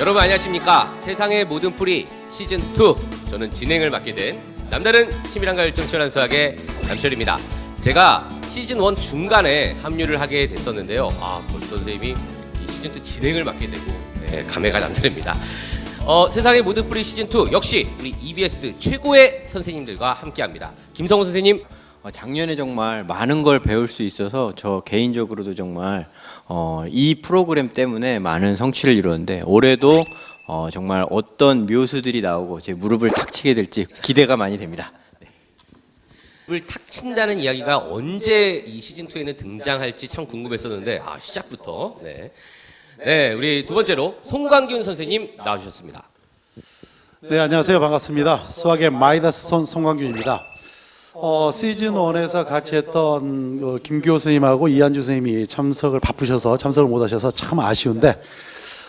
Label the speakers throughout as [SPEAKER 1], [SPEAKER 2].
[SPEAKER 1] 여러분 안녕하십니까? 세상의 모든 풀이 시즌2 저는 진행을 맡게 된 남다른 치밀함과 열정 치열한 수학의 남철입니다. 제가 시즌1 중간에 합류를 하게 됐었는데요. 벌써 선생님이 이 시즌2 진행을 맡게 되고 감회가 남다릅니다. 세상의 모든 풀이 시즌2 역시 우리 EBS 최고의 선생님들과 함께합니다. 김성호 선생님.
[SPEAKER 2] 작년에 정말 많은 걸 배울 수 있어서 저 개인적으로도 정말 이 프로그램 때문에 많은 성취를 이루었는데 올해도 정말 어떤 묘수들이 나오고 제 무릎을 탁 치게 될지 기대가 많이 됩니다.
[SPEAKER 1] 을 탁 친다는 이야기가 언제 이 시즌2에는 등장할지 참 궁금했었는데 시작부터 네, 우리 두 번째로 송광균 선생님 나와주셨습니다.
[SPEAKER 3] 네, 안녕하세요. 반갑습니다. 수학의 마이다스 송광균입니다. 시즌 1에서 같이 했던 김규호 선생님하고 이한주 선생님이 바쁘셔서 참석을 못 하셔서 참 아쉬운데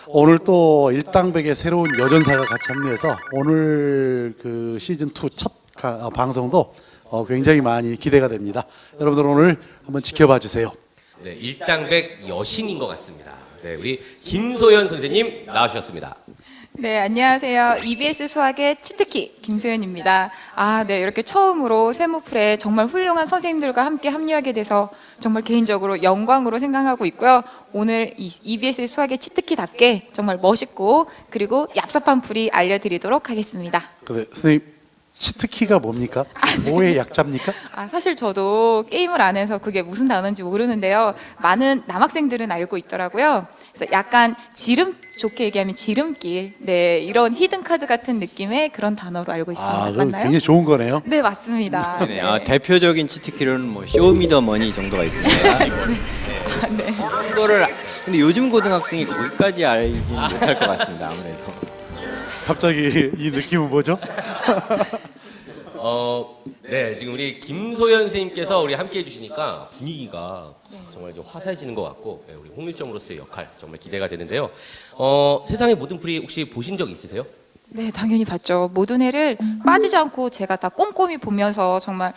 [SPEAKER 3] 오늘 또 일당백의 새로운 여전사가 같이 합류해서 오늘 그 시즌 2 첫 방송도 굉장히 많이 기대가 됩니다. 여러분들 오늘 한번 지켜봐 주세요.
[SPEAKER 1] 네, 일당백 여신인 것 같습니다. 네, 우리 김소연 선생님 나와주셨습니다.
[SPEAKER 4] 네, 안녕하세요. EBS 수학의 치트키 김소연입니다. 네, 이렇게 처음으로 세무풀에 정말 훌륭한 선생님들과 함께 합류하게 돼서 정말 개인적으로 영광으로 생각하고 있고요. 오늘 이 EBS 수학의 치트키답게 정말 멋있고 그리고 얍삽한 풀이 알려드리도록 하겠습니다.
[SPEAKER 3] 근데 선생님 치트키가 뭡니까? 뭐의 약자입니까?
[SPEAKER 4] 사실 저도 게임을 안 해서 그게 무슨 단어인지 모르는데요. 많은 남학생들은 알고 있더라고요. 그래서 약간 좋게 얘기하면 지름길, 네, 이런 히든 카드 같은 느낌의 그런 단어로 알고 있습니다.
[SPEAKER 3] 그럼
[SPEAKER 4] 맞나요?
[SPEAKER 3] 굉장히 좋은 거네요.
[SPEAKER 4] 네, 맞습니다.
[SPEAKER 2] 네. 대표적인 치트키로는 뭐 쇼미더머니 정도가 있습니다.
[SPEAKER 4] 네.
[SPEAKER 2] 정도를 근데 요즘 고등학생이 거기까지 알지는 못할 것 같습니다. 아무래도.
[SPEAKER 3] 갑자기 이 느낌은 뭐죠?
[SPEAKER 1] 네, 지금 우리 김소연 선생님께서 우리 함께 해주시니까 분위기가 정말 이제 화사해지는 것 같고 우리 홍일점으로서의 역할 정말 기대가 되는데요. 세상의 모든 풀이 혹시 보신 적 있으세요?
[SPEAKER 4] 네, 당연히 봤죠. 모든 애를 빠지지 않고 제가 다 꼼꼼히 보면서 정말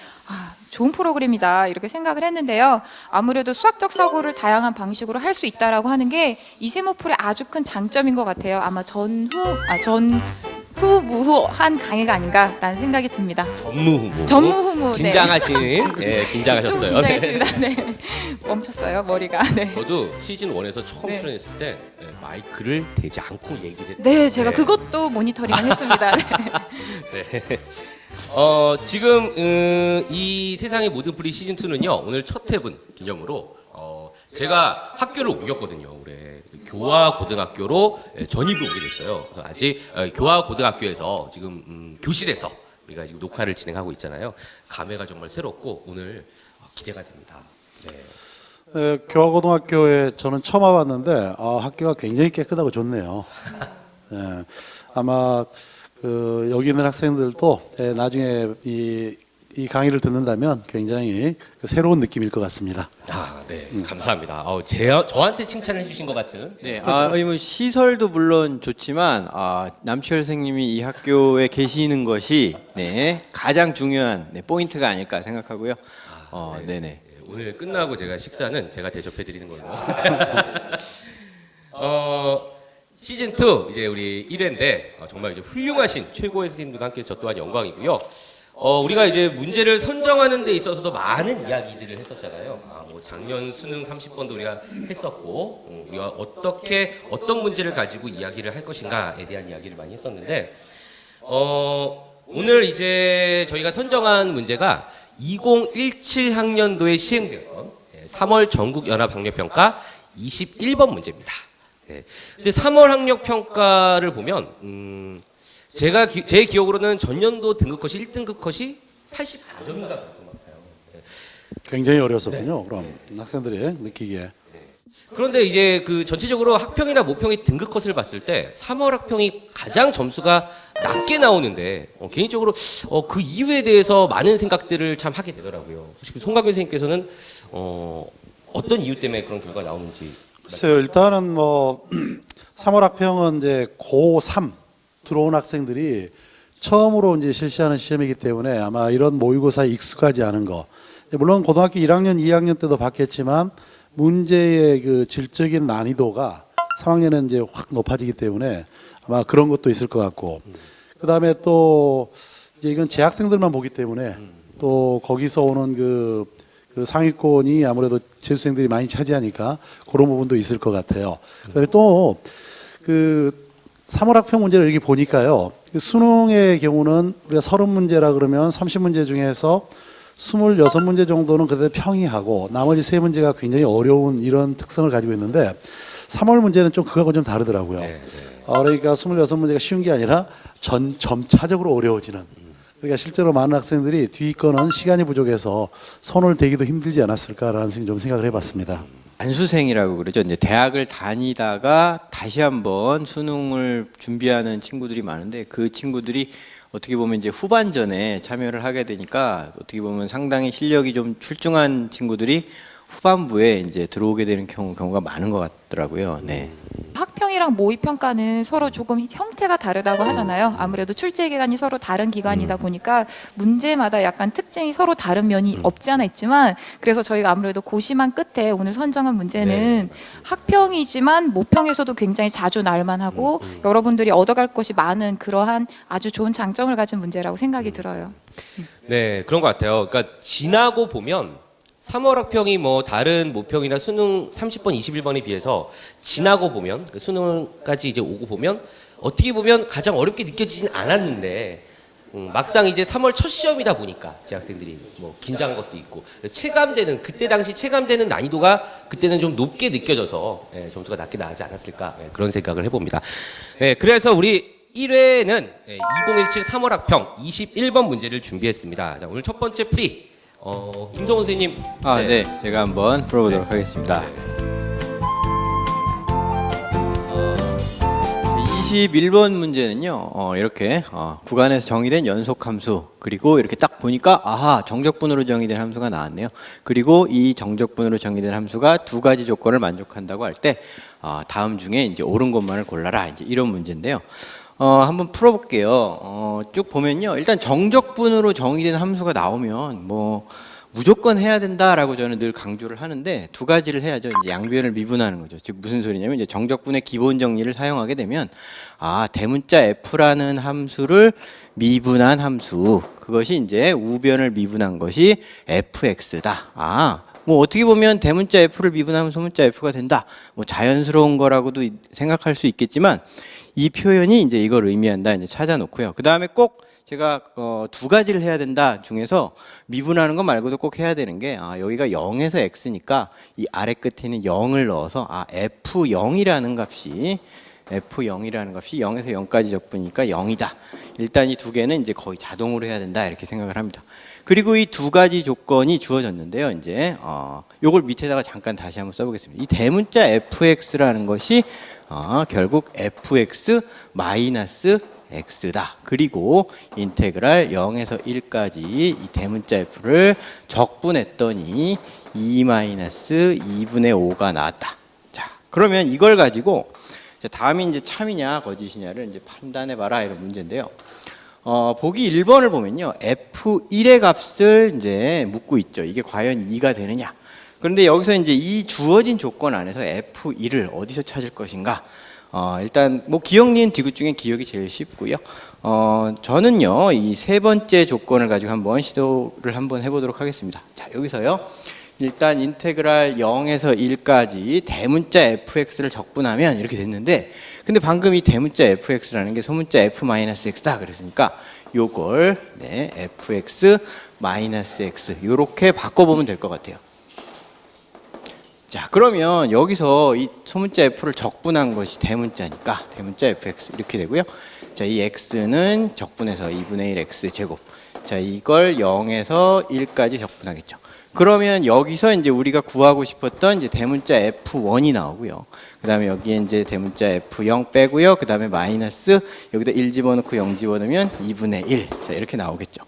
[SPEAKER 4] 좋은 프로그램이다 이렇게 생각을 했는데요. 아무래도 수학적 사고를 다양한 방식으로 할 수 있다라고 하는 게 이 세모풀의 아주 큰 장점인 것 같아요. 아마 전후무후한 강의가 아닌가라는 생각이 듭니다. 전무후무.
[SPEAKER 1] 긴장하신, 긴장하셨어요.
[SPEAKER 4] 좀 긴장했습니다. 네. 멈췄어요 머리가. 네.
[SPEAKER 1] 저도 시즌 1에서 처음
[SPEAKER 4] 네.
[SPEAKER 1] 출연했을 때 마이크를 대지 않고 얘기를 했어요.
[SPEAKER 4] 네, 제가 그것도 모니터링을 했습니다. 네.
[SPEAKER 1] 네. 지금 이 세상의 모든 풀이 시즌 2는요 오늘 첫 회분 기념으로 제가 학교를 옮겼거든요. 올해 교화 고등학교로 전입을 오게 됐어요. 그래서 아직 교화 고등학교에서 지금 교실에서 우리가 지금 녹화를 진행하고 있잖아요. 감회가 정말 새롭고 오늘 기대가 됩니다. 네.
[SPEAKER 3] 네, 교화고등학교에 저는 처음 와봤는데 학교가 굉장히 깨끗하고 좋네요. 네, 아마 여기 있는 학생들도 나중에 이 강의를 듣는다면 굉장히 새로운 느낌일 것 같습니다.
[SPEAKER 1] 네, 감사합니다. 저한테 칭찬을 해주신 것 같은.
[SPEAKER 2] 네, 뭐 시설도 물론 좋지만 남철 선생님이 이 학교에 계시는 것이 가장 중요한 포인트가 아닐까 생각하고요. 네네.
[SPEAKER 1] 오늘 끝나고 제가 식사는 제가 대접해 드리는 걸로. 시즌 2 이제 우리 1회인데 정말 이제 훌륭하신 최고의 선생님들과 함께 저 또한 영광이고요. 우리가 이제 문제를 선정하는 데 있어서도 많은 이야기들을 했었잖아요. 뭐 작년 수능 30번도 우리가 했었고, 우리가 어떤 문제를 가지고 이야기를 할 것인가에 대한 이야기를 많이 했었는데, 오늘 이제 저희가 선정한 문제가 2017 학년도에 시행되었던 3월 전국연합학력평가 21번 문제입니다. 근데 3월 학력평가를 보면, 제 기억으로는 전년도 등급 컷이 1등급 컷이 84점인가 그랬던 것 같아요.
[SPEAKER 3] 굉장히 어려웠군요. 그럼 학생들이 느끼기에.
[SPEAKER 1] 그런데 이제 그 전체적으로 학평이나 모평의 등급 컷을 봤을 때 3월 학평이 가장 점수가 낮게 나오는데 개인적으로 그 이유에 대해서 많은 생각들을 참 하게 되더라고요. 솔직히 송강균 선생님께서는 어떤 이유 때문에 그런 결과가 나오는지.
[SPEAKER 3] 글쎄요, 일단은 3월 학평은 이제 고3 들어온 학생들이 처음으로 이제 실시하는 시험이기 때문에 아마 이런 모의고사에 익숙하지 않은 거. 물론 고등학교 1학년, 2학년 때도 봤겠지만 문제의 그 질적인 난이도가 3학년은 이제 확 높아지기 때문에 아마 그런 것도 있을 것 같고 그다음에 또 이제 이건 재학생들만 보기 때문에 또 거기서 오는 그 상위권이 아무래도 재수생들이 많이 차지하니까 그런 부분도 있을 것 같아요. 그다음에 또 그 3월 학평 문제를 이렇게 보니까요. 그 수능의 경우는 우리가 30문제라 그러면 30문제 중에서 26문제 정도는 그래도 평이하고 나머지 3문제가 굉장히 어려운 이런 특성을 가지고 있는데 3월 문제는 좀 그거하고 좀 다르더라고요. 그러니까 26문제가 쉬운 게 아니라 점차적으로 어려워지는. 그러니까 실제로 많은 학생들이 뒤 거는 시간이 부족해서 손을 대기도 힘들지 않았을까라는 좀 생각을 해봤습니다.
[SPEAKER 2] 안수생이라고 그러죠. 이제 대학을 다니다가 다시 한번 수능을 준비하는 친구들이 많은데 그 친구들이 어떻게 보면 이제 후반전에 참여를 하게 되니까 어떻게 보면 상당히 실력이 좀 출중한 친구들이 후반부에 이제 들어오게 되는 경우가 많은 것 같더라고요. 네.
[SPEAKER 4] 학평이랑 모의평가는 서로 조금 형태가 다르다고 하잖아요. 아무래도 출제 기간이 서로 다른 기간이다 보니까 문제마다 약간 특징이 서로 다른 면이 없지 않아 있지만 그래서 저희가 아무래도 고심한 끝에 오늘 선정한 문제는 학평이지만 모평에서도 굉장히 자주 나올만하고 여러분들이 얻어갈 것이 많은 그러한 아주 좋은 장점을 가진 문제라고 생각이 들어요.
[SPEAKER 1] 네, 그런 것 같아요. 그러니까 지나고 보면 3월 학평이 뭐 다른 모평이나 수능 30번, 21번에 비해서 지나고 보면 그 수능까지 이제 오고 보면 어떻게 보면 가장 어렵게 느껴지진 않았는데 막상 이제 3월 첫 시험이다 보니까 재학생들이 뭐 긴장한 것도 있고 체감되는 그때 당시 체감되는 난이도가 그때는 좀 높게 느껴져서 점수가 낮게 나가지 않았을까 그런 생각을 해봅니다. 네, 그래서 우리 1회는 2017 3월 학평 21번 문제를 준비했습니다. 자, 오늘 첫 번째 풀이 김성훈 선생님.
[SPEAKER 2] 네. 제가 한번 풀어보도록 하겠습니다. 21번 문제는요, 이렇게 구간에서 정의된 연속 함수, 그리고 이렇게 딱 보니까 아하, 정적분으로 정의된 함수가 나왔네요. 그리고 이 정적분으로 정의된 함수가 두 가지 조건을 만족한다고 할 때 다음 중에 이제 옳은 것만을 골라라, 이제 이런 문제인데요. 한번 풀어볼게요. 쭉 보면요, 일단 정적분으로 정의된 함수가 나오면 뭐 무조건 해야 된다라고 저는 늘 강조를 하는데 두 가지를 해야죠. 이제 양변을 미분하는 거죠. 즉 무슨 소리냐면 이제 정적분의 기본 정리를 사용하게 되면 대문자 f라는 함수를 미분한 함수, 그것이 이제 우변을 미분한 것이 fx다. 뭐 어떻게 보면 대문자 f를 미분하면 소문자 f가 된다. 뭐 자연스러운 거라고도 생각할 수 있겠지만 이 표현이 이제 이걸 의미한다. 이제 찾아놓고요. 그 다음에 꼭 제가 두 가지를 해야 된다 중에서 미분하는 거 말고도 꼭 해야 되는 게 여기가 0에서 x니까 이 아래 끝에는 0을 넣어서 f0이라는 값이 0에서 0까지 적분이니까 0이다. 일단 이 두 개는 이제 거의 자동으로 해야 된다 이렇게 생각을 합니다. 그리고 이 두 가지 조건이 주어졌는데요. 이제 요걸 밑에다가 잠깐 다시 한번 써보겠습니다. 이 대문자 fx라는 것이 결국 fx 마이너스 x다. 그리고 인테그랄 0에서 1까지 이 대문자 f를 적분했더니 2-2분의 5가 나왔다. 자, 그러면 이걸 가지고 다음이 이제 참이냐 거짓이냐를 이제 판단해봐라 이런 문제인데요. 보기 1번을 보면요, f1의 값을 이제 묻고 있죠. 이게 과연 2가 되느냐. 그런데 여기서 이제 이 주어진 조건 안에서 f1을 어디서 찾을 것인가? 일단 뭐 기억 니은 디귿 중에 기억이 제일 쉽고요. 저는요 이 세 번째 조건을 가지고 한번 시도를 한번 해보도록 하겠습니다. 자, 여기서요 일단 인테그랄 0에서 1까지 대문자 fx를 적분하면 이렇게 됐는데, 근데 방금 이 대문자 fx라는 게 소문자 f-x다 그랬으니까 요걸 fx x 요렇게 바꿔보면 될 것 같아요. 자, 그러면 여기서 이 소문자 f를 적분한 것이 대문자니까 대문자 fx 이렇게 되고요. 자, 이 x는 적분해서 2분의 1 x 제곱. 자, 이걸 0에서 1까지 적분하겠죠. 그러면 여기서 이제 우리가 구하고 싶었던 이제 대문자 f1이 나오고요. 그다음에 여기에 이제 대문자 f0 빼고요. 그다음에 마이너스 여기다 1 집어넣고 0 집어넣으면 2분의 1. 자, 이렇게 나오겠죠.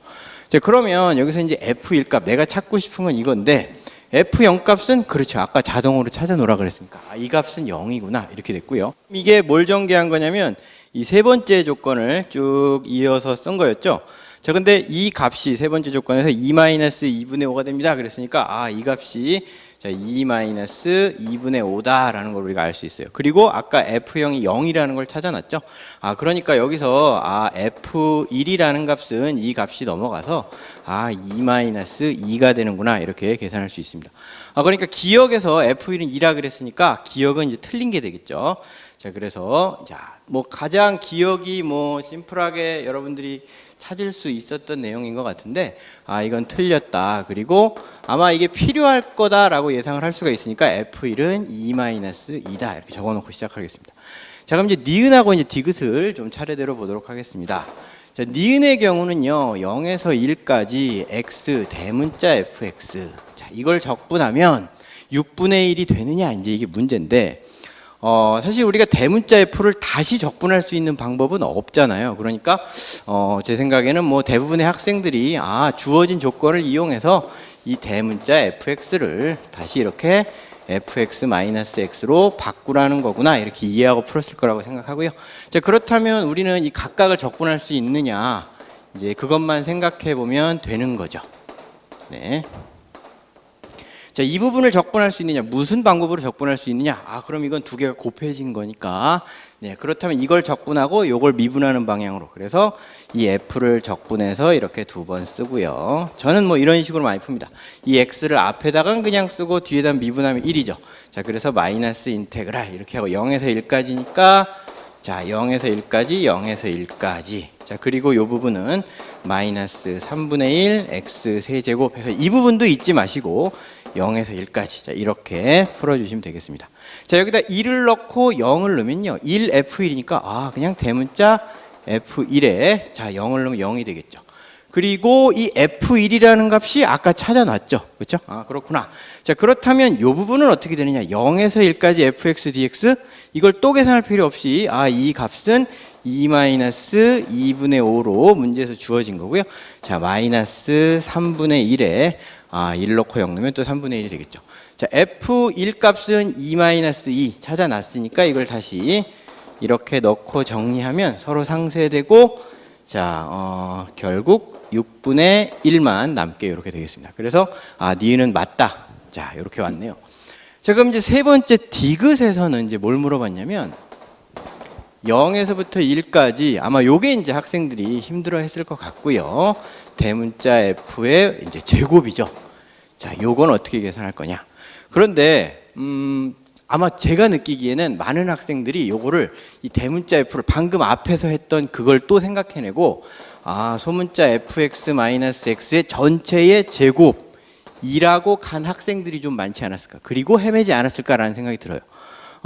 [SPEAKER 2] 자, 그러면 여기서 이제 f1 값 내가 찾고 싶은 건 이건데, f0 값은 그렇죠. 아까 자동으로 찾아놓으라 그랬으니까 이 값은 0이구나 이렇게 됐고요. 이게 뭘 전개한 거냐면 이 세 번째 조건을 쭉 이어서 쓴 거였죠. 자, 근데 이 값이 세 번째 조건에서 2-2분의 5가 됩니다 그랬으니까 이 값이 자, 2-2분의 5다라는 걸 우리가 알 수 있어요. 그리고 아까 F0이 0이라는 걸 찾아놨죠. 그러니까 여기서 F1이라는 값은 이 값이 넘어가서 2-2가 되는구나 이렇게 계산할 수 있습니다. 그러니까 기억에서 F1은 2라 그랬으니까 기억은 이제 틀린 게 되겠죠. 자, 그래서 뭐 가장 기억이 뭐 심플하게 여러분들이 찾을 수 있었던 내용인 것 같은데 이건 틀렸다. 그리고 아마 이게 필요할 거다라고 예상을 할 수가 있으니까 F1은 2-2다 이렇게 적어놓고 시작하겠습니다. 자, 그럼 이제 니은하고 이제 디귿을 좀 차례대로 보도록 하겠습니다. 자, 니은의 경우는요 0에서 1까지 x 대문자 fx. 자, 이걸 적분하면 6분의 1이 되느냐 이제 이게 문제인데. 사실 우리가 대문자 F를 다시 적분할 수 있는 방법은 없잖아요. 그러니까 제 생각에는 뭐 대부분의 학생들이 주어진 조건을 이용해서 이 대문자 fx를 다시 이렇게 fx-x로 바꾸라는 거구나 이렇게 이해하고 풀었을 거라고 생각하고요. 자, 그렇다면 우리는 이 각각을 적분할 수 있느냐 이제 그것만 생각해 보면 되는 거죠. 네. 자, 이 부분을 적분할 수 있느냐, 무슨 방법으로 적분할 수 있느냐? 그럼 이건 두 개가 곱해진 거니까. 네, 그렇다면 이걸 적분하고 요걸 미분하는 방향으로. 그래서 이 f를 적분해서 이렇게 두 번 쓰고요. 저는 뭐 이런 식으로 많이 풉니다. 이 x를 앞에다가 그냥 쓰고 뒤에다 미분하면 1이죠. 자, 그래서 마이너스 인테그랄 이렇게 하고 0에서 1까지니까 자, 0에서 1까지, 0에서 1까지. 자, 그리고 요 부분은 마이너스 3분의 1 x 세제곱 해서 이 부분도 잊지 마시고 0에서 1까지. 자, 이렇게 풀어주시면 되겠습니다. 자, 여기다 1을 넣고 0을 넣으면요. 1F1이니까 그냥 대문자 F1에 자, 0을 넣으면 0이 되겠죠. 그리고 이 F1이라는 값이 아까 찾아놨죠. 그렇죠? 그렇구나. 자, 그렇다면 이 부분은 어떻게 되느냐? 0에서 1까지 fx dx 이걸 또 계산할 필요 없이 이 값은 2-2분의 5로 문제에서 주어진 거고요. 자, 마이너스 3분의 1에 1 넣고 0 넣으면 또 3분의 1이 되겠죠. 자, F1 값은 2-2 찾아놨으니까 이걸 다시 이렇게 넣고 정리하면 서로 상쇄되고 자, 결국 6분의 1만 남게 이렇게 되겠습니다. 그래서 니은은 맞다. 자, 이렇게 왔네요. 자, 그럼 이제 세 번째 디귿에서는 이제 뭘 물어봤냐면 0에서부터 1까지 아마 요게 이제 학생들이 힘들어 했을 것 같고요. 대문자 F의 이제 제곱이죠. 자, 요건 어떻게 계산할 거냐. 그런데 아마 제가 느끼기에는 많은 학생들이 요거를 이 대문자 F를 방금 앞에서 했던 그걸 또 생각해내고 소문자 fx-x의 전체의 제곱이라고 간 학생들이 좀 많지 않았을까. 그리고 헤매지 않았을까라는 생각이 들어요.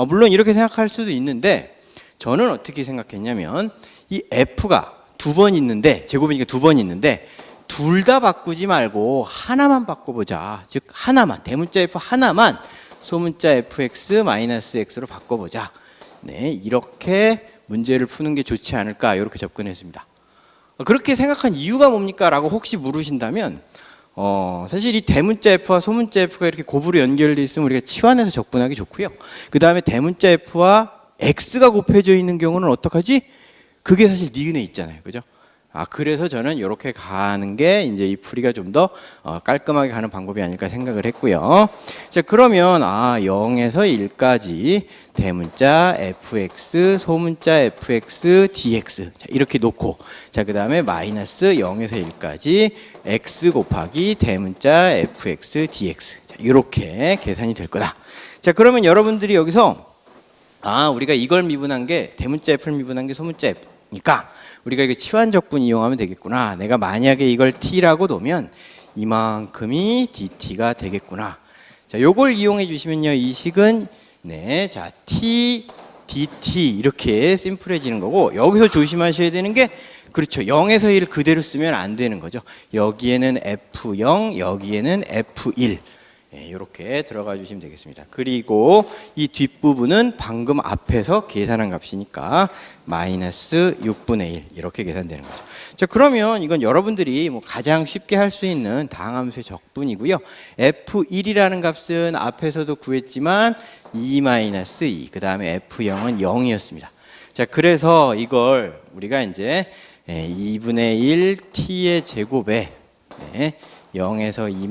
[SPEAKER 2] 물론 이렇게 생각할 수도 있는데 저는 어떻게 생각했냐면 이 F가 두 번 있는데 제곱이니까 두 번 있는데 둘 다 바꾸지 말고 하나만 바꿔보자. 즉 하나만 대문자 F 하나만 소문자 fx-x로 바꿔보자. 네, 이렇게 문제를 푸는 게 좋지 않을까 이렇게 접근했습니다. 그렇게 생각한 이유가 뭡니까? 라고 혹시 물으신다면 사실 이 대문자 F와 소문자 F가 이렇게 곱으로 연결되어 있으면 우리가 치환해서 적분하기 좋고요. 그 다음에 대문자 F와 X가 곱해져 있는 경우는 어떡하지? 그게 사실 니은에 있잖아요. 그죠? 그래서 저는 이렇게 가는 게 이제 이 풀이가 좀 더 깔끔하게 가는 방법이 아닐까 생각을 했고요. 자, 그러면 0에서 1까지 대문자 fx, 소문자 fx, dx. 자, 이렇게 놓고 자, 그다음에 마이너스 0에서 1까지 x 곱하기 대문자 fx, dx. 자, 이렇게 계산이 될 거다. 자, 그러면 여러분들이 여기서 우리가 이걸 미분한 게 대문자 f를 미분한 게 소문자 f니까 우리가 이거 치환적분 이용하면 되겠구나. 내가 만약에 이걸 t라고 놓으면 이만큼이 dt가 되겠구나. 자, 요걸 이용해 주시면요. 이 식은 네, 자, t dt 이렇게 심플해지는 거고 여기서 조심하셔야 되는 게 그렇죠. 0에서 1 그대로 쓰면 안 되는 거죠. 여기에는 F0, 여기에는 F1. 네, 이렇게 들어가 주시면 되겠습니다. 그리고 이 뒷부분은 방금 앞에서 계산한 값이니까 마이너스 6분의 1 이렇게 계산되는 거죠. 자, 그러면 이건 여러분들이 뭐 가장 쉽게 할 수 있는 다항함수의 적분이고요. F1이라는 값은 앞에서도 구했지만 2-2, 그 다음에 F0은 0이었습니다. 자, 그래서 이걸 우리가 이제 2분의 1 t의 제곱에 0에서 2-2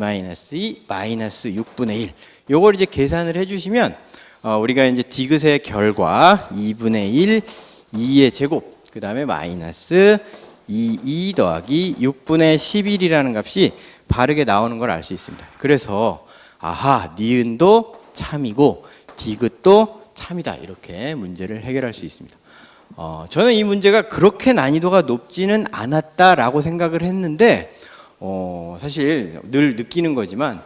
[SPEAKER 2] 마이너스 6분의 1 요걸 이제 계산을 해주시면 우리가 이제 디귿의 결과 2분의 1, 2의 제곱, 그 다음에 마이너스 2 더하기 6분의 11이라는 값이 바르게 나오는 걸 알 수 있습니다. 그래서 아하, 니은도 참이고 디귿도 참이다, 이렇게 문제를 해결할 수 있습니다. 저는 이 문제가 그렇게 난이도가 높지는 않았다라고 생각을 했는데 사실 늘 느끼는 거지만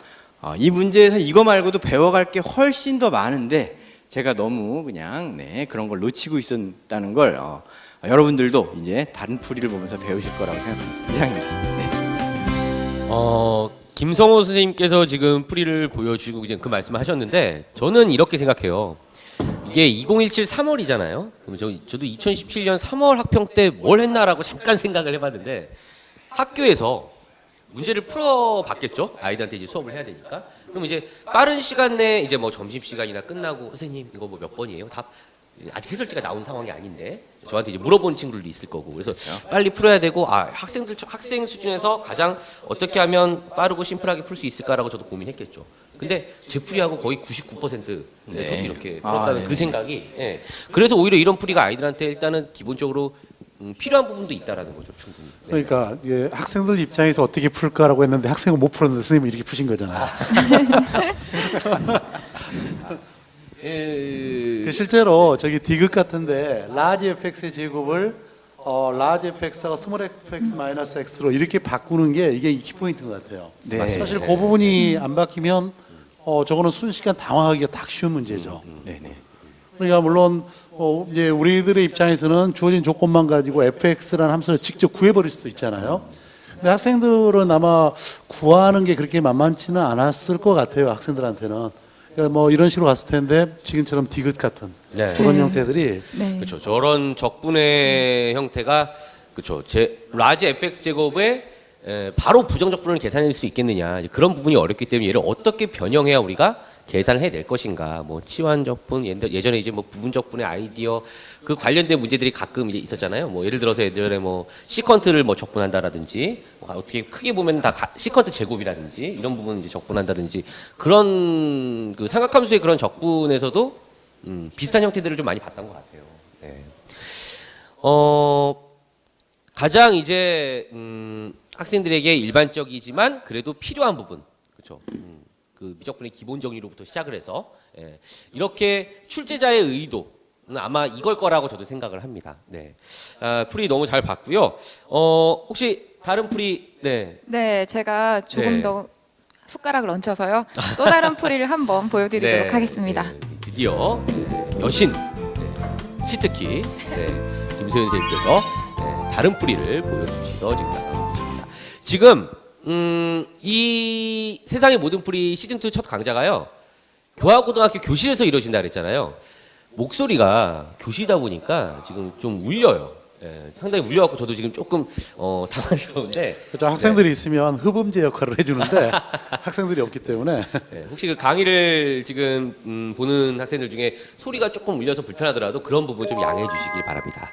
[SPEAKER 2] 이 문제에서 이거 말고도 배워갈 게 훨씬 더 많은데 제가 너무 그냥 그런 걸 놓치고 있었다는 걸 여러분들도 이제 다른 풀이를 보면서 배우실 거라고 생각합니다. 이상입니다.
[SPEAKER 1] 김성호 선생님께서 지금 풀이를 보여주고 이제 그 말씀을 하셨는데 저는 이렇게 생각해요. 이게 2017 3월이잖아요. 그럼 저도 2017년 3월 학평 때 뭘 했나라고 잠깐 생각을 해봤는데 학교에서 문제를 풀어봤겠죠. 아이들한테 이제 수업을 해야 되니까. 그럼 이제 빠른 시간 내에 이제 뭐 점심 시간이나 끝나고 선생님 이거 뭐 몇 번이에요? 답 아직 해설지가 나온 상황이 아닌데 저한테 이제 물어보는 친구들도 있을 거고 그래서 빨리 풀어야 되고 학생 수준에서 가장 어떻게 하면 빠르고 심플하게 풀 수 있을까라고 저도 고민했겠죠. 근데 제 풀이하고 거의 99% 저도 이렇게 풀었다는 그 생각이 그래서 오히려 이런 풀이가 아이들한테 일단은 기본적으로 필요한 부분도 있다라는 거죠, 충분히.
[SPEAKER 3] 그러니까 학생들 입장에서 어떻게 풀까라고 했는데 학생은 못 풀었는데 선생님이 이렇게 푸신 거잖아요. 실제로 저기 디귿 같은데 라지 fx의 제곱을 라지 fx가 스몰 fx 마이너스 x로 이렇게 바꾸는 게 이게 키포인트인 것 같아요.
[SPEAKER 2] 네.
[SPEAKER 3] 사실 그 부분이 안 바뀌면 저거는 순식간 당황하기가 딱 쉬운 문제죠. 그러니까 물론 이제 우리들의 입장에서는 주어진 조건만 가지고 fx라는 함수를 직접 구해버릴 수도 있잖아요. 근데 학생들은 아마 구하는 게 그렇게 만만치는 않았을 것 같아요. 학생들한테는. 그러니까 뭐 이런 식으로 갔을 텐데 지금처럼 디귿 같은 그런 형태들이
[SPEAKER 1] 그렇죠. 저런 적분의 형태가 그렇죠. 라지 fx 제곱에 바로 부정적분을 계산할 수 있겠느냐 그런 부분이 어렵기 때문에 얘를 어떻게 변형해야 우리가 계산을 해낼 것인가 뭐 치환적분 예전에 이제 뭐 부분적분의 아이디어 그 관련된 문제들이 가끔 이제 있었잖아요. 뭐 예를 들어서 예전에 뭐 시컨트를 뭐 적분한다라든지 어떻게 크게 보면 다 시컨트 제곱이라든지 이런 부분 이제 적분한다든지 그런 그 삼각함수의 그런 적분에서도 비슷한 형태들을 좀 많이 봤던 것 같아요. 네. 가장 이제 학생들에게 일반적이지만 그래도 필요한 부분 그렇죠. 그 미적분의 기본 정리로부터 시작을 해서 이렇게 출제자의 의도는 아마 이걸 거라고 저도 생각을 합니다. 네, 풀이 너무 잘 봤고요. 혹시 다른 풀이
[SPEAKER 4] 네, 제가 조금 더 숟가락을 얹혀서요. 또 다른 풀이를 한번 보여드리도록 하겠습니다.
[SPEAKER 1] 드디어 여신 치트키 김소연 선생님께서 다른 풀이를 보여주시러 지금 나가고 계십니다. 지금 이 세상의 모든 풀이 시즌2 첫 강좌가요. 교화고등학교 교실에서 이루어진다 그랬잖아요. 목소리가 교시다 보니까 지금 좀 울려요. 상당히 울려갖고 저도 지금 조금 당황스러운데
[SPEAKER 3] 그렇죠. 학생들이 있으면 흡음제 역할을 해주는데 학생들이 없기 때문에
[SPEAKER 1] 혹시 그 강의를 지금 보는 학생들 중에 소리가 조금 울려서 불편하더라도 그런 부분 좀 양해해 주시길 바랍니다.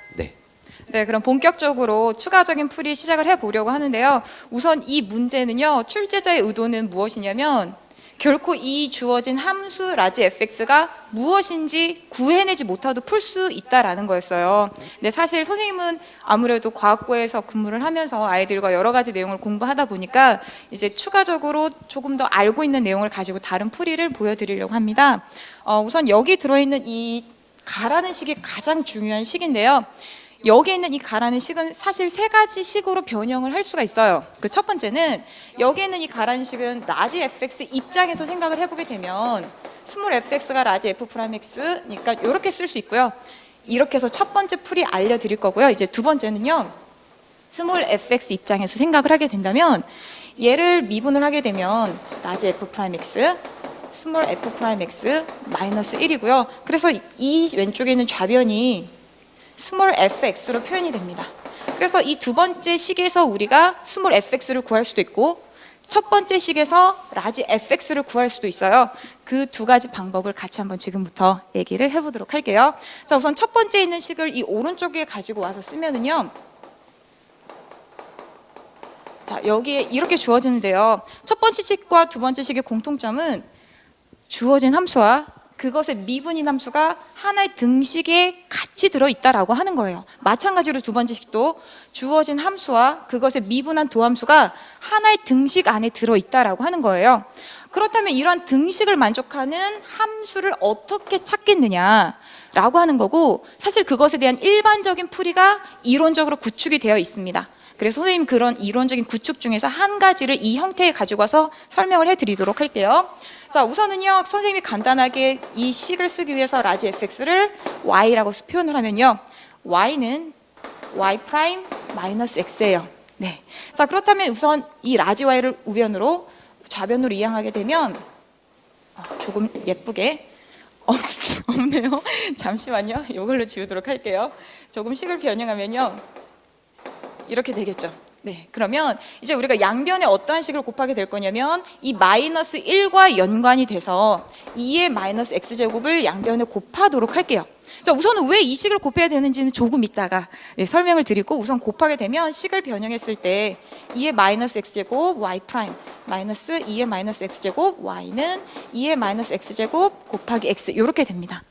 [SPEAKER 4] 네, 그럼 본격적으로 추가적인 풀이 시작을 해보려고 하는데요. 우선 이 문제는요, 출제자의 의도는 무엇이냐면 결코 이 주어진 함수 라지 fx가 무엇인지 구해내지 못하도 풀 수 있다라는 거였어요. 근데 사실 선생님은 아무래도 과학고에서 근무를 하면서 아이들과 여러 가지 내용을 공부하다 보니까 이제 추가적으로 조금 더 알고 있는 내용을 가지고 다른 풀이를 보여드리려고 합니다. 우선 여기 들어있는 이 가라는 식이 가장 중요한 식인데요. 여기에 있는 이 가라는 식은 사실 세 가지 식으로 변형을 할 수가 있어요. 그 첫 번째는 여기에 있는 이 가라는 식은 라지 fx 입장에서 생각을 해보게 되면 스몰 fx가 라지 f 프라임 x니까 이렇게 쓸 수 있고요. 이렇게 해서 첫 번째 풀이 알려드릴 거고요. 이제 두 번째는요. 스몰 fx 입장에서 생각을 하게 된다면 얘를 미분을 하게 되면 라지 f 프라임 x 스몰 f 프라임 x 마이너스 1이고요. 그래서 이 왼쪽에 있는 좌변이 스몰 fx로 표현이 됩니다. 그래서 이 두 번째 식에서 우리가 스몰 fx를 구할 수도 있고 첫 번째 식에서 라지 fx를 구할 수도 있어요. 그 두 가지 방법을 같이 한번 지금부터 얘기를 해보도록 할게요. 자, 우선 첫 번째 있는 식을 이 오른쪽에 가지고 와서 쓰면은요. 자, 여기에 이렇게 주어지는데요. 첫 번째 식과 두 번째 식의 공통점은 주어진 함수와 그것의 미분인 함수가 하나의 등식에 같이 들어있다라고 하는 거예요. 마찬가지로 두 번째 식도 주어진 함수와 그것의 미분한 도함수가 하나의 등식 안에 들어있다라고 하는 거예요. 그렇다면 이러한 등식을 만족하는 함수를 어떻게 찾겠느냐라고 하는 거고, 사실 그것에 대한 일반적인 풀이가 이론적으로 구축이 되어 있습니다. 그래서 선생님 그런 이론적인 구축 중에서 한 가지를 이 형태에 가지고 와서 설명을 해드리도록 할게요. 자, 우선은요, 선생님이 간단하게 이 식을 쓰기 위해서 라지 fx를 y라고 표현을 하면요, y는 y 프라임 마이너스 x예요. 네. 자, 그렇다면 우선 이 라지 y를 우변으로 좌변으로 이항하게 되면 조금 예쁘게 없네요. 잠시만요. 이걸로 지우도록 할게요. 조금 식을 변형하면요, 이렇게 되겠죠. 네, 그러면 이제 우리가 양변에 어떠한 식을 곱하게 될 거냐면 이 마이너스 1과 연관이 돼서 2의 마이너스 x제곱을 양변에 곱하도록 할게요. 자, 우선은 왜 이 식을 곱해야 되는지는 조금 이따가 설명을 드리고, 우선 곱하게 되면 식을 변형했을 때 2의 마이너스 x제곱 y 프라임 마이너스 2의 마이너스 x제곱 y는 2의 마이너스 x제곱 곱하기 x, 이렇게 됩니다.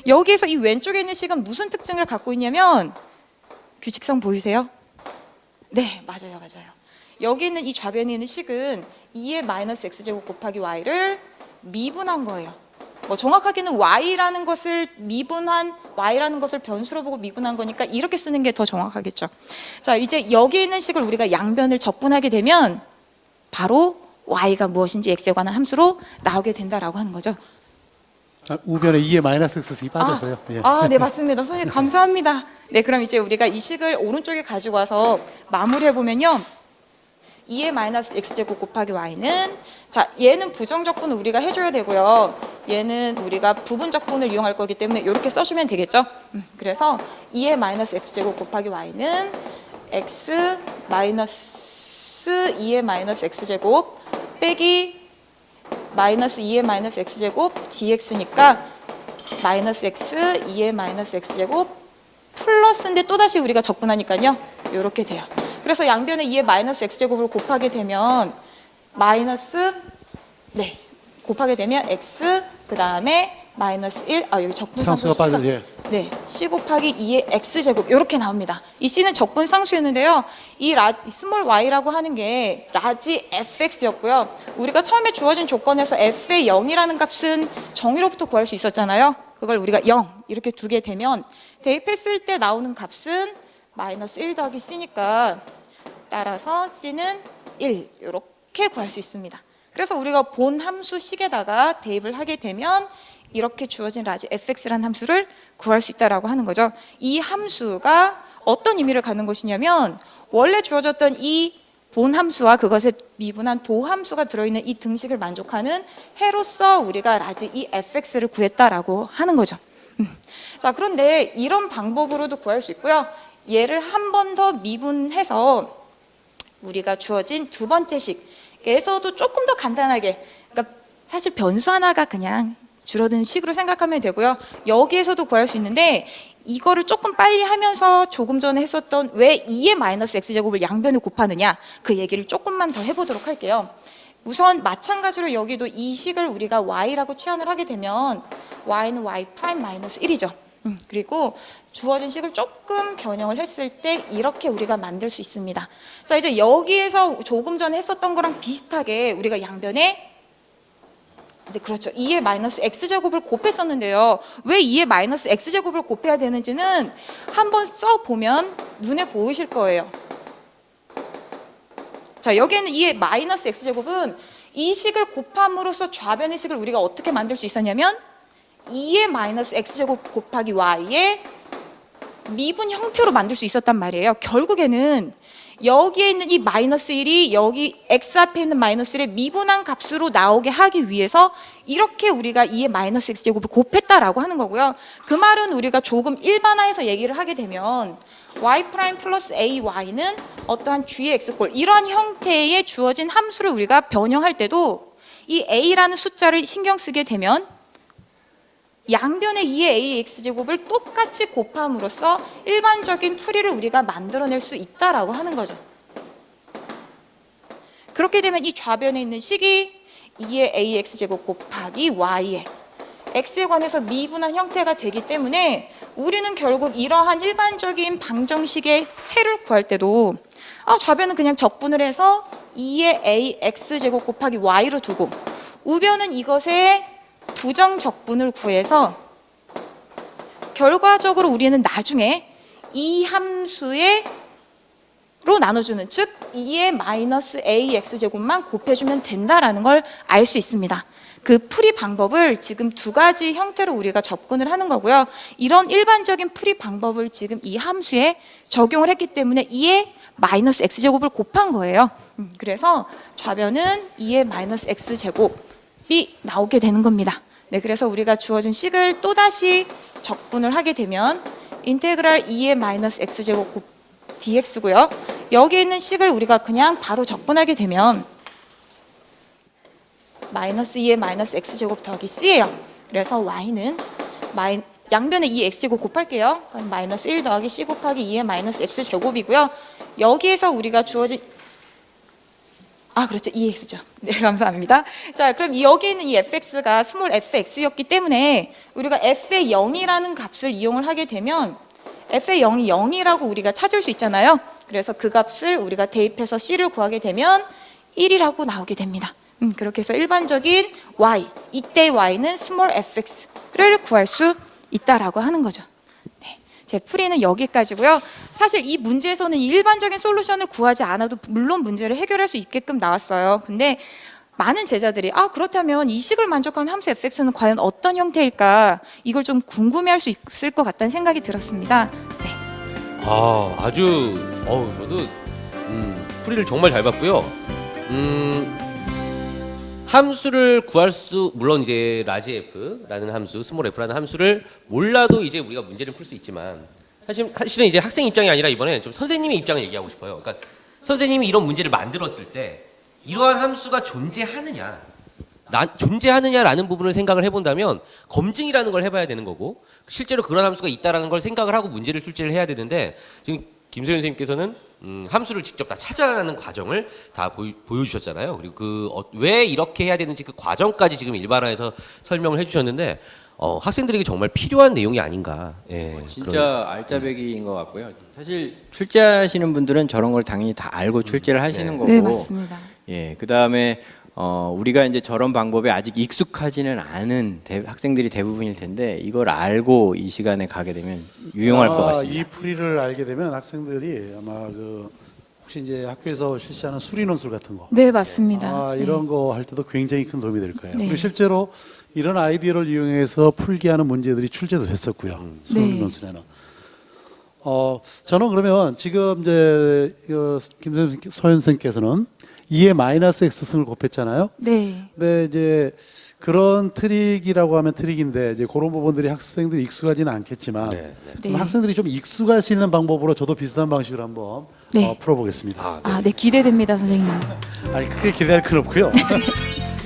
[SPEAKER 4] 여기에서 이 왼쪽에 있는 식은 무슨 특징을 갖고 있냐면, 규칙성 보이세요? 네, 맞아요. 여기 있는 이 좌변에 있는 식은 2의 마이너스 x제곱 곱하기 y를 미분한 거예요. 뭐 정확하게는 y라는 것을 변수로 보고 미분한 거니까 이렇게 쓰는 게 더 정확하겠죠. 자, 이제 여기 있는 식을 우리가 양변을 적분하게 되면 바로 y가 무엇인지 x에 관한 함수로 나오게 된다라고 하는 거죠.
[SPEAKER 3] 우변에 2의 마이너스 x이 빠졌어요. 예.
[SPEAKER 4] 네, 맞습니다. 선생님 감사합니다. 네, 그럼 이제 우리가 이 식을 오른쪽에 가지고 와서 마무리해 보면요, 2의 마이너스 x제곱 곱하기 y는, 자, 얘는 부정적분을 우리가 해줘야 되고요, 얘는 우리가 부분적분을 이용할 거기 때문에 이렇게 써주면 되겠죠. 그래서 2의 마이너스 x제곱 곱하기 y는 x 마이너스 2의 마이너스 x제곱 빼기 마이너스 2의 마이너스 x제곱 dx니까 마이너스 x 2의 마이너스 x제곱 플러스인데 또다시 우리가 적분하니까요, 이렇게 돼요. 그래서 양변에 2의 마이너스 x제곱을 곱하게 되면 마이너스, 네, 곱하게 되면 x 그 다음에 마이너스 1, 여기 적분상수
[SPEAKER 3] 상수가 빠져, 예.
[SPEAKER 4] 네, c 곱하기 2의 x제곱 이렇게 나옵니다. 이 c는 적분상수였는데요, 이 스몰 y라고 하는 게 라지 fx였고요. 우리가 처음에 주어진 조건에서 f의 0이라는 값은 정의로부터 구할 수 있었잖아요. 그걸 우리가 0 이렇게 두게 되면 대입했을 때 나오는 값은 마이너스 1 더하기 c니까 따라서 c는 1 이렇게 구할 수 있습니다. 그래서 우리가 본 함수식에다가 대입을 하게 되면 이렇게 주어진 라지 fx라는 함수를 구할 수 있다라고 하는 거죠. 이 함수가 어떤 의미를 갖는 것이냐면, 원래 주어졌던 이 본 함수와 그것의 미분한 도 함수가 들어있는 이 등식을 만족하는 해로서 우리가 라지 이 fx를 구했다라고 하는 거죠. 자, 그런데 이런 방법으로도 구할 수 있고요, 얘를 한 번 더 미분해서 우리가 주어진 두 번째 식에서도 조금 더 간단하게, 그러니까 사실 변수 하나가 그냥 줄어든 식으로 생각하면 되고요, 여기에서도 구할 수 있는데 이거를 조금 빨리 하면서 조금 전에 했었던 왜 2의 마이너스 x제곱을 양변에 곱하느냐, 그 얘기를 조금만 더 해보도록 할게요. 우선 마찬가지로 여기도 이 식을 우리가 y라고 취한을 하게 되면 y는 y 프라임 마이너스 1이죠. 그리고 주어진 식을 조금 변형을 했을 때 이렇게 우리가 만들 수 있습니다. 자, 이제 여기에서 조금 전에 했었던 거랑 비슷하게 우리가 양변에, 네, 그렇죠, 2의 마이너스 x제곱을 곱했었는데요, 왜 2의 마이너스 x제곱을 곱해야 되는지는 한번 써보면 눈에 보이실 거예요. 자, 여기에는 2의 마이너스 x제곱은 이 식을 곱함으로써 좌변의 식을 우리가 어떻게 만들 수 있었냐면 2의 마이너스 x제곱 곱하기 y의 미분 형태로 만들 수 있었단 말이에요. 결국에는 여기에 있는 이 마이너스 1이 여기 x 앞에 있는 마이너스 1의 미분한 값으로 나오게 하기 위해서 이렇게 우리가 2의 마이너스 x제곱을 곱했다라고 하는 거고요. 그 말은 우리가 조금 일반화해서 얘기를 하게 되면 y 프라임 플러스 ay는 어떠한 g의 x꼴, 이러한 형태의 주어진 함수를 우리가 변형할 때도 이 a라는 숫자를 신경 쓰게 되면 양변의 2의 ax제곱을 똑같이 곱함으로써 일반적인 풀이를 우리가 만들어낼 수 있다라고 하는 거죠. 그렇게 되면 이 좌변에 있는 식이 2의 AX제곱 곱하기 Y의 X에 관해서 미분한 형태가 되기 때문에 우리는 결국 이러한 일반적인 방정식의 해를 구할 때도 좌변은 그냥 적분을 해서 2의 AX제곱 곱하기 Y로 두고 우변은 이것의 부정적분을 구해서 결과적으로 우리는 나중에 이 함수의 로 나눠주는 즉 2의 마이너스 AX제곱만 곱해주면 된다라는 걸 알 수 있습니다. 그 풀이 방법을 지금 두 가지 형태로 우리가 접근을 하는 거고요. 이런 일반적인 풀이 방법을 지금 이 함수에 적용을 했기 때문에 2의 마이너스 X제곱을 곱한 거예요. 그래서 좌변은 2의 마이너스 X제곱이 나오게 되는 겁니다. 네, 그래서 우리가 주어진 식을 또다시 적분을 하게 되면 인테그랄 2의 마이너스 X제곱 곱 dx고요. 여기 있는 식을 우리가 그냥 바로 적분하게 되면 마이너스 2의 마이너스 x제곱 더하기 c예요. 그래서 y는 양변에 2x제곱 곱할게요. 그럼 마이너스 1 더하기 c 곱하기 2의 마이너스 x제곱이고요. 여기에서 우리가 주어진 그렇죠. 2x죠. 네, 감사합니다. 자, 그럼 여기 있는 이 fx가 스몰 fx였기 때문에 우리가 f의 0이라는 값을 이용을 하게 되면 f의 0이 0이라고 우리가 찾을 수 있잖아요. 그래서 그 값을 우리가 대입해서 c를 구하게 되면 1이라고 나오게 됩니다. 그렇게 해서 일반적인 y, 이때 y는 스몰 fx를 구할 수 있다라고 하는 거죠. 네, 제 풀이는 여기까지고요. 사실 이 문제에서는 이 일반적인 솔루션을 구하지 않아도 물론 문제를 해결할 수 있게끔 나왔어요. 근데 많은 제자들이 그렇다면 이 식을 만족하는 함수 fx는 과연 어떤 형태일까 이걸 좀 궁금해할 수 있을 것 같다는 생각이 들었습니다. 네.
[SPEAKER 1] 저도 풀이를 정말 잘 봤고요. 함수를 구할 수 물론 이제 라지 f라는 함수, 스몰 f라는 함수를 몰라도 이제 우리가 문제를 풀 수 있지만 사실은 이제 학생 입장이 아니라 이번에 좀 선생님의 입장을 얘기하고 싶어요. 그러니까 선생님이 이런 문제를 만들었을 때 이러한 함수가 존재하느냐라는 부분을 생각을 해본다면 검증이라는 걸 해봐야 되는 거고 실제로 그런 함수가 있다라는 걸 생각을 하고 문제를 출제를 해야 되는데 지금 김소연 선생님께서는 함수를 직접 다 찾아가는 과정을 다 보여주셨잖아요. 그리고 왜 이렇게 해야 되는지 그 과정까지 지금 일반화해서 설명을 해주셨는데 학생들에게 정말 필요한 내용이 아닌가. 예,
[SPEAKER 2] 진짜 알짜배기인 것 같고요. 사실 출제하시는 분들은 저런 걸 당연히 다 알고 출제를 하시는 거고.
[SPEAKER 4] 네, 맞습니다.
[SPEAKER 2] 예, 그 다음에 우리가 이제 저런 방법에 아직 익숙하지는 않은 학생들이 대부분일 텐데 이걸 알고 이 시간에 가게 되면 유용할 것 같습니다.
[SPEAKER 3] 이 풀이를 알게 되면 학생들이 아마 혹시 이제 학교에서 실시하는 수리 논술 같은 거,
[SPEAKER 4] 네, 맞습니다.
[SPEAKER 3] 이런 거 할 때도 굉장히 큰 도움이 될 거예요.
[SPEAKER 4] 네.
[SPEAKER 3] 그리고 실제로 이런 아이디어를 이용해서 풀게 하는 문제들이 출제도 됐었고요. 수리
[SPEAKER 4] 네.
[SPEAKER 3] 논술에는. 저는 그러면 지금 이제 김소연 선생님께서는 2의 마이너스 x승을 곱했잖아요.
[SPEAKER 4] 네.
[SPEAKER 3] 근데 이제 그런 트릭이라고 하면 트릭인데 이제 그런 부분들이 학생들이 익숙하지는 않겠지만
[SPEAKER 1] 네.
[SPEAKER 3] 그럼
[SPEAKER 4] 네.
[SPEAKER 3] 학생들이 좀 익숙할 수 있는 방법으로 저도 비슷한 방식으로 한번
[SPEAKER 4] 네.
[SPEAKER 3] 풀어보겠습니다.
[SPEAKER 4] 네, 기대됩니다, 선생님.
[SPEAKER 3] 아니 크게 기대할 건 없고요.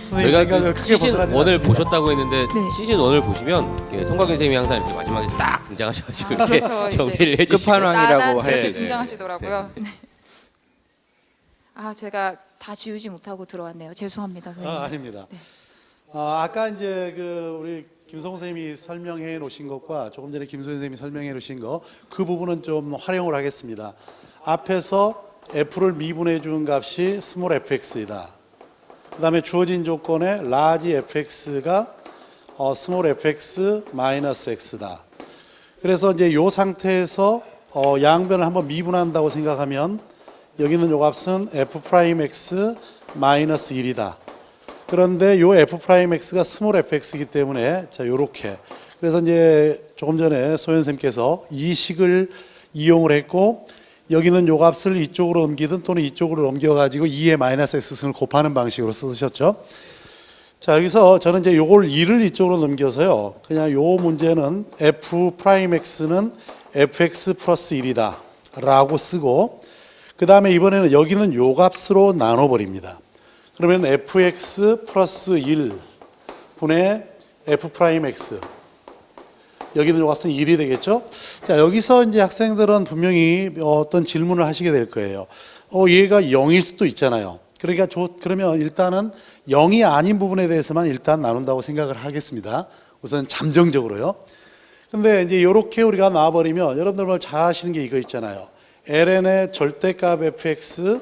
[SPEAKER 3] 선생님
[SPEAKER 1] 저희가
[SPEAKER 3] 생각을
[SPEAKER 1] 그
[SPEAKER 3] 크게
[SPEAKER 1] 시즌
[SPEAKER 3] 벗어나지
[SPEAKER 1] 1을
[SPEAKER 3] 않습니다.
[SPEAKER 1] 보셨다고 했는데
[SPEAKER 4] 네.
[SPEAKER 1] 시즌 1을 보시면 이렇게 송강현 선생님이 항상 이렇게 마지막에 딱 등장하셔가지고 이렇게
[SPEAKER 4] 그렇죠, 이제.
[SPEAKER 1] 정리를 해주시고
[SPEAKER 2] 끝판왕이라고 할 수
[SPEAKER 1] 네,
[SPEAKER 2] 있어요.
[SPEAKER 4] 등장하시더라고요. 네. 제가 다 지우지 못하고 들어왔네요. 죄송합니다, 선생님.
[SPEAKER 3] 아닙니다.
[SPEAKER 4] 네.
[SPEAKER 3] 아까 이제 우리 김성호 선생님이 설명해 놓으신 것과 조금 전에 김소연 선생님이 설명해 놓으신 거 그 부분은 좀 활용을 하겠습니다. 앞에서 f를 미분해 준 값이 스몰 fx이다. 그다음에 주어진 조건에 라지 fx가 스몰 fx 마이너스 x다. 그래서 이제 이 상태에서 양변을 한번 미분한다고 생각하면 여기 있는 요 값은 f 프라임 x 마이너스 1이다. 그런데 요 f 프라임 x가 스몰 fx이기 때문에 자 요렇게 그래서 이제 조금 전에 소연 쌤께서 이 식을 이용을 했고 여기는 요 값을 이쪽으로 옮기든 또는 이쪽으로 넘겨가지고 2의 마이너스 x승을 곱하는 방식으로 쓰셨죠. 자 여기서 저는 이제 요걸 2를 이쪽으로 넘겨서요. 그냥 요 문제는 f 프라임 x는 fx 플러스 1이다 라고 쓰고 그 다음에 이번에는 여기는 요 값으로 나눠버립니다. 그러면 fx 플러스 1 분의 f 프라임 x 여기는 요 값은 1이 되겠죠. 자 여기서 이제 학생들은 분명히 어떤 질문을 하시게 될 거예요. 얘가 0일 수도 있잖아요. 그러니까 그러면 일단은 0이 아닌 부분에 대해서만 일단 나눈다고 생각을 하겠습니다. 우선 잠정적으로요. 근데 이제 이렇게 우리가 놔버리면 여러분들 잘 아시는 게 이거 있잖아요. ln의 절대값 fx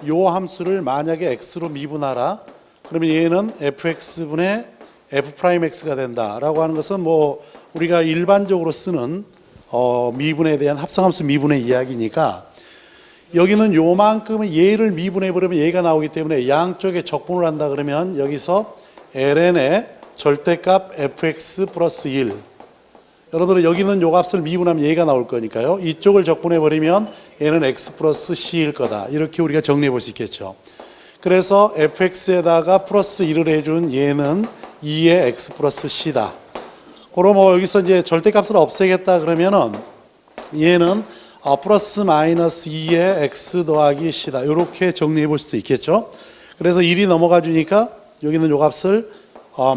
[SPEAKER 3] 요 함수를 만약에 x로 미분하라. 그러면 얘는 fx분의 f'x가 된다라고 하는 것은 뭐 우리가 일반적으로 쓰는 미분에 대한 합성함수 미분의 이야기니까 여기는 요만큼의 얘를 미분해 버리면 얘가 나오기 때문에 양쪽에 적분을 한다 그러면 여기서 ln의 절대값 fx 플러스 1 여러분들은 여기는 요 값을 미분하면 얘가 나올 거니까요. 이쪽을 적분해 버리면 얘는 x 플러스 c일 거다. 이렇게 우리가 정리해 볼 수 있겠죠. 그래서 fx에다가 플러스 1을 해준 얘는 2의 x 플러스 c다. 그럼 뭐 여기서 이제 절대값을 없애겠다 그러면은 얘는 플러스 마이너스 2의 x 더하기 c다. 이렇게 정리해 볼 수도 있겠죠. 그래서 1이 넘어가 주니까 여기는 요 값을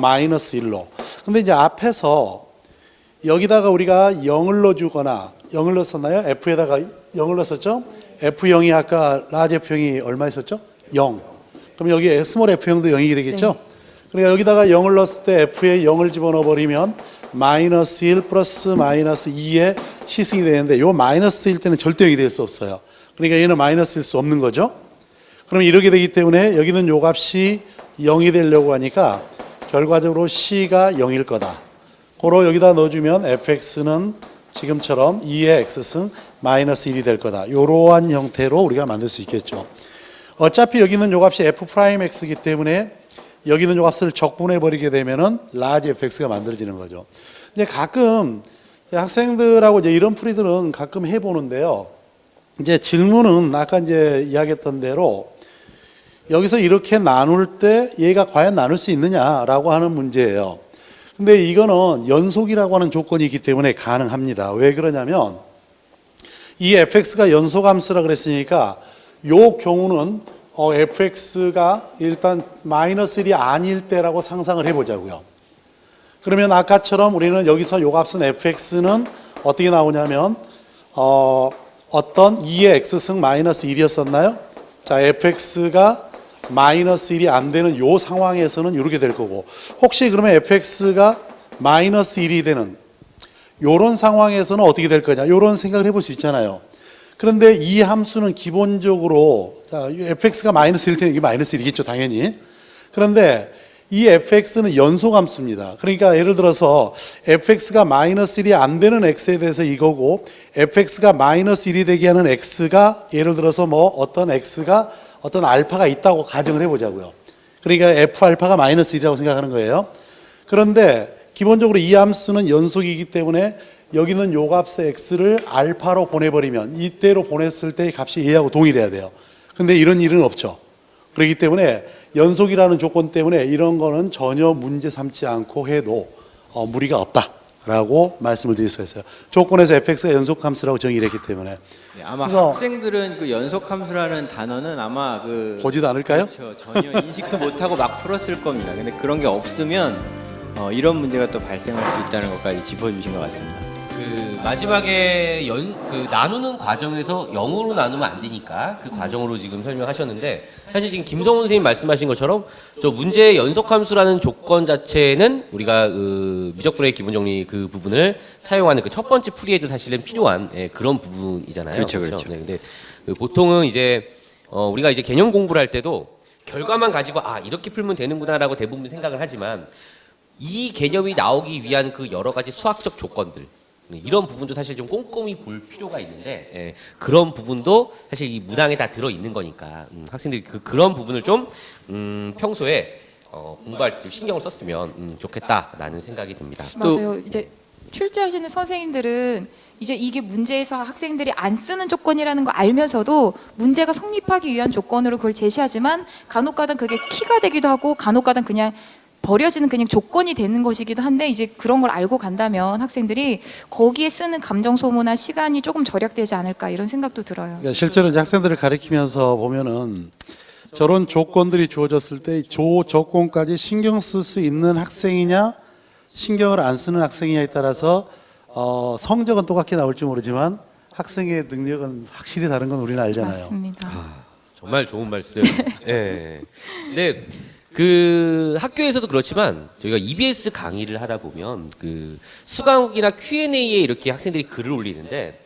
[SPEAKER 3] 마이너스 1로. 근데 이제 앞에서 여기다가 우리가 0을 넣어주거나 0을 넣었었나요? F에다가 0을 넣었었죠? F0이 아까 라지 F형이 얼마 있었죠? 0. 그럼 여기 스몰 F형도 0이 되겠죠?
[SPEAKER 4] 네.
[SPEAKER 3] 그러니까 여기다가 0을 넣었을 때 F에 0을 집어넣어 버리면 마이너스 1 플러스 마이너스 2의 시승이 되는데 요 마이너스일 때는 절대 0이 될 수 없어요. 그러니까 얘는 마이너스일 수 없는 거죠. 그럼 이렇게 되기 때문에 여기는 요 값이 0이 되려고 하니까 결과적으로 C가 0일 거다. 고로 여기다 넣어주면 fx는 지금처럼 2의 x승 마이너스 1이 될 거다. 이러한 형태로 우리가 만들 수 있겠죠. 어차피 여기는 요 값이 f'x이기 때문에 여기는 요 값을 적분해 버리게 되면은 라지 fx가 만들어지는 거죠. 근데 가끔 학생들하고 이제 이런 풀이들은 가끔 해보는데요. 이제 질문은 아까 이제 이야기했던 대로 여기서 이렇게 나눌 때 얘가 과연 나눌 수 있느냐라고 하는 문제예요. 근데 이거는 연속이라고 하는 조건이 있기 때문에 가능합니다. 왜 그러냐면 이 fx가 연속함수라 그랬으니까 요 경우는 fx가 일단 마이너스 1이 아닐 때라고 상상을 해보자고요. 그러면 아까처럼 우리는 여기서 요 값은 fx는 어떻게 나오냐면 어떤 2의 x승 마이너스 1이었었나요? 자, fx가 마이너스 1이 안 되는 요 상황에서는 이렇게 될 거고 혹시 그러면 fx가 마이너스 1이 되는 요런 상황에서는 어떻게 될 거냐 요런 생각을 해볼 수 있잖아요. 그런데 이 함수는 기본적으로 자, fx가 마이너스 1일 때는 이게 마이너스 1이겠죠 당연히. 그런데 이 fx는 연속함수입니다. 그러니까 예를 들어서 fx가 마이너스 1이 안 되는 x에 대해서 이거고 fx가 마이너스 1이 되게 하는 x가 예를 들어서 뭐 어떤 x가 어떤 알파가 있다고 가정을 해보자고요. 그러니까 F알파가 마이너스 1이라고 생각하는 거예요. 그런데 기본적으로 이 함수는 연속이기 때문에 여기는 요 값의 X를 알파로 보내버리면 이때로 보냈을 때 값이 얘하고 동일해야 돼요. 근데 이런 일은 없죠. 그렇기 때문에 연속이라는 조건 때문에 이런 거는 전혀 문제 삼지 않고 해도 무리가 없다라고 말씀을 드릴 수 있어요. 조건에서 fx가 연속함수라고 정의를 했기 때문에.
[SPEAKER 2] 네, 아마
[SPEAKER 3] 그래서-
[SPEAKER 2] 학생들은 그 연속함수라는 단어는 아마 그
[SPEAKER 3] 보지도 않을까요?
[SPEAKER 2] 그렇죠. 전혀 인식도 못하고 막 풀었을 겁니다. 근데 그런 게 없으면 이런 문제가 또 발생할 수 있다는 것까지 짚어주신 것 같습니다.
[SPEAKER 1] 그 마지막에 나누는 과정에서 0으로 나누면 안 되니까 그 과정으로 지금 설명하셨는데 사실 지금 김성훈 선생님 말씀하신 것처럼 저 문제의 연속함수라는 조건 자체는 우리가 그 미적분의 기본 정리 그 부분을 사용하는 그 첫 번째 풀이에도 사실은 필요한 그런 부분이잖아요.
[SPEAKER 2] 그렇죠, 그렇죠.
[SPEAKER 1] 네, 근데 보통은 이제 우리가 이제 개념 공부를 할 때도 결과만 가지고 이렇게 풀면 되는구나라고 대부분 생각을 하지만 이 개념이 나오기 위한 그 여러 가지 수학적 조건들 이런 부분도 사실 좀 꼼꼼히 볼 필요가 있는데 그런 부분도 사실 이 문항에 다 들어 있는 거니까 학생들이 그런 부분을 좀 평소에 공부할 때 좀 신경을 썼으면 좋겠다라는 생각이 듭니다.
[SPEAKER 4] 맞아요. 이제 출제하시는 선생님들은 이제 이게 문제에서 학생들이 안 쓰는 조건이라는 거 알면서도 문제가 성립하기 위한 조건으로 그걸 제시하지만 간혹가다 그게 키가 되기도 하고 간혹가다 그냥 버려지는 그냥 조건이 되는 것이기도 한데 이제 그런 걸 알고 간다면 학생들이 거기에 쓰는 감정 소모나 시간이 조금 절약되지 않을까 이런 생각도 들어요.
[SPEAKER 3] 그러니까 실제로 이제 학생들을 가르치면서 보면은 저런 조건들이 주어졌을 때 조 조건까지 신경 쓸 수 있는 학생이냐 신경을 안 쓰는 학생이냐에 따라서 성적은 똑같게 나올지 모르지만 학생의 능력은 확실히 다른 건 우리는 알잖아요.
[SPEAKER 4] 맞습니다.
[SPEAKER 1] 정말 좋은 말씀. 예. 근데 그 학교에서도 그렇지만 저희가 EBS 강의를 하다 보면 그 수강욱이나 Q&A에 이렇게 학생들이 글을 올리는데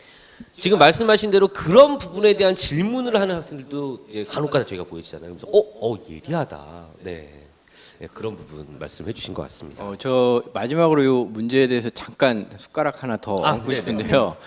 [SPEAKER 1] 지금 말씀하신 대로 그런 부분에 대한 질문을 하는 학생들도 이제 간혹가다 저희가 보여지잖아요. 그래서 예리하다. 네. 네, 그런 부분 말씀해 주신 것 같습니다.
[SPEAKER 2] 저 마지막으로 이 문제에 대해서 잠깐 숟가락 하나 더 얹고
[SPEAKER 1] 네네.
[SPEAKER 2] 싶은데요.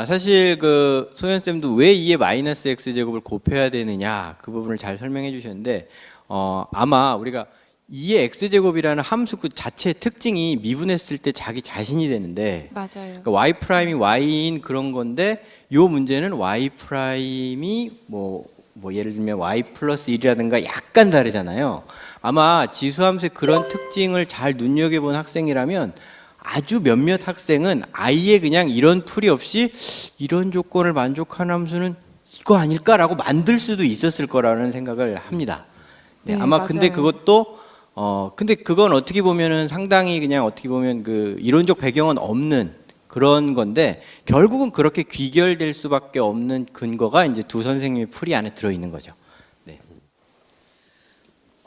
[SPEAKER 2] 사실 그 소연 쌤도 왜 2의 마이너스 x 제곱을 곱해야 되느냐 그 부분을 잘 설명해 주셨는데 아마 우리가 2의 x 제곱이라는 함수 그 자체의 특징이 미분했을 때 자기 자신이 되는데
[SPEAKER 4] 맞아요.
[SPEAKER 2] 그러니까 y 프라임이 y인 그런 건데 이 문제는 y 프라임이 뭐 예를 들면 y 플러스 1이라든가 약간 다르잖아요. 아마 지수함수의 그런 특징을 잘 눈여겨본 학생이라면 아주 몇몇 학생은 아예 그냥 이런 풀이 없이 이런 조건을 만족하는 함수는 이거 아닐까라고 만들 수도 있었을 거라는 생각을 합니다. 네,
[SPEAKER 4] 네,
[SPEAKER 2] 아마
[SPEAKER 4] 맞아요.
[SPEAKER 2] 근데 그것도 근데 그건 어떻게 보면은 상당히 그냥 어떻게 보면 그 이론적 배경은 없는 그런 건데 결국은 그렇게 귀결될 수밖에 없는 근거가 이제 두 선생님의 풀이 안에 들어 있는 거죠. 네.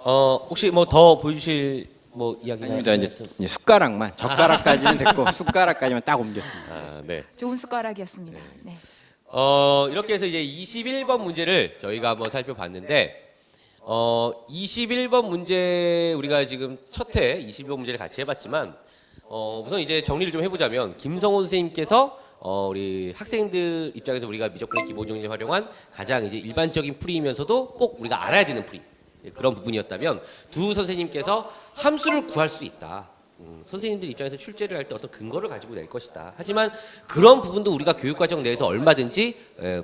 [SPEAKER 1] 혹시 뭐 더 보여주실 뭐 이야기가
[SPEAKER 2] 아닙니다. 이제 숟가락만 젓가락까지는 됐고 숟가락까지만 딱 옮겼습니다.
[SPEAKER 1] 네.
[SPEAKER 4] 좋은 숟가락이었습니다. 네.
[SPEAKER 1] 이렇게 해서 이제 21번 문제를 저희가 한번 살펴봤는데 21번 문제 우리가 지금 첫 회 21번 문제를 같이 해봤지만 우선 이제 정리를 좀 해보자면 김성호 선생님께서 우리 학생들 입장에서 우리가 미적분의 기본 정리를 활용한 가장 이제 일반적인 풀이면서도 꼭 우리가 알아야 되는 풀이 그런 부분이었다면 두 선생님께서 함수를 구할 수 있다. 선생님들 입장에서 출제를 할 때 어떤 근거를 가지고 낼 것이다. 하지만 그런 부분도 우리가 교육과정 내에서 얼마든지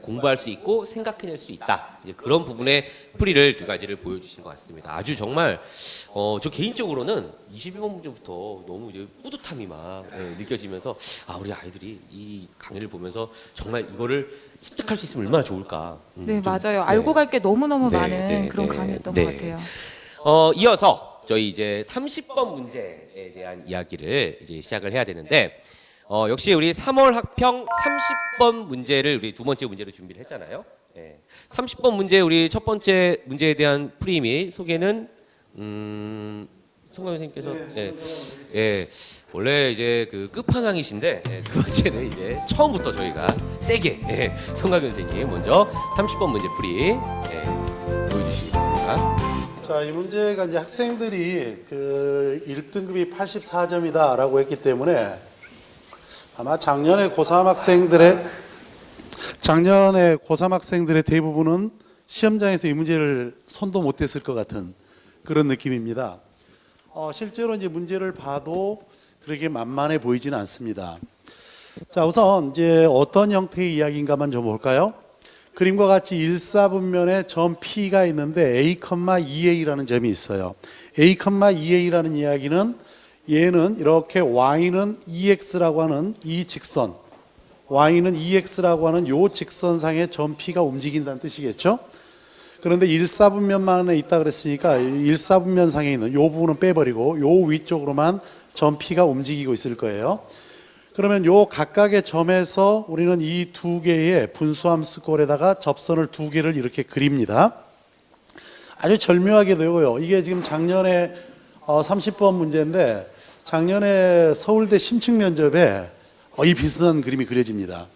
[SPEAKER 1] 공부할 수 있고 생각해낼 수 있다. 이제 그런 부분의 풀이를 두 가지를 보여주신 것 같습니다. 아주 정말 저 개인적으로는 21번 문제부터 너무 이제 뿌듯함이 막 느껴지면서 우리 아이들이 이 강의를 보면서 정말 이거를 습득할 수 있으면 얼마나 좋을까.
[SPEAKER 4] 네,
[SPEAKER 1] 좀,
[SPEAKER 4] 맞아요. 알고 갈 게 너무너무
[SPEAKER 1] 네,
[SPEAKER 4] 많은
[SPEAKER 1] 네,
[SPEAKER 4] 그런
[SPEAKER 1] 네,
[SPEAKER 4] 강의였던
[SPEAKER 1] 네.
[SPEAKER 4] 것 같아요.
[SPEAKER 1] 이어서 저희 이제 30번 문제에 대한 이야기를 이제 시작을 해야 되는데 역시 우리 3월 학평 30번 문제를 우리 두 번째 문제로 준비를 했잖아요. 30번 문제 우리 첫 번째 문제에 대한 프리 및 소개는 송강 선생님께서 원래 이제 그 끝판왕이신데 두 번째는 이제 처음부터 저희가 세게 송강 선생님 먼저 30번 문제 프리 보여주시기 바랍니다.
[SPEAKER 3] 자, 이 문제가 이제 학생들이 그 1등급이 84점이다라고 했기 때문에 아마 작년에 고3 학생들의 대부분은 시험장에서 이 문제를 손도 못 댔을 것 같은 그런 느낌입니다. 실제로 이제 문제를 봐도 그렇게 만만해 보이지는 않습니다. 자, 우선 이제 어떤 형태의 이야기인가만 좀 볼까요? 그림과 같이 1사분면에 점 P가 있는데 A,2A라는 점이 있어요. A,2A라는 이야기는 얘는 이렇게 Y는 EX라고 하는 이 직선, Y는 EX라고 하는 요 직선상에 점 P가 움직인다는 뜻이겠죠? 그런데 1사분면만에 있다 그랬으니까 1사분면상에 있는 요 부분은 빼버리고 요 위쪽으로만 점 P가 움직이고 있을 거예요. 그러면 요 각각의 점에서 우리는 이 두 개의 분수함수꼴에다가 접선을 두 개를 이렇게 그립니다. 아주 절묘하게 되고요. 이게 지금 작년에 30번 문제인데 작년에 서울대 심층면접에 이 비슷한 그림이 그려집니다.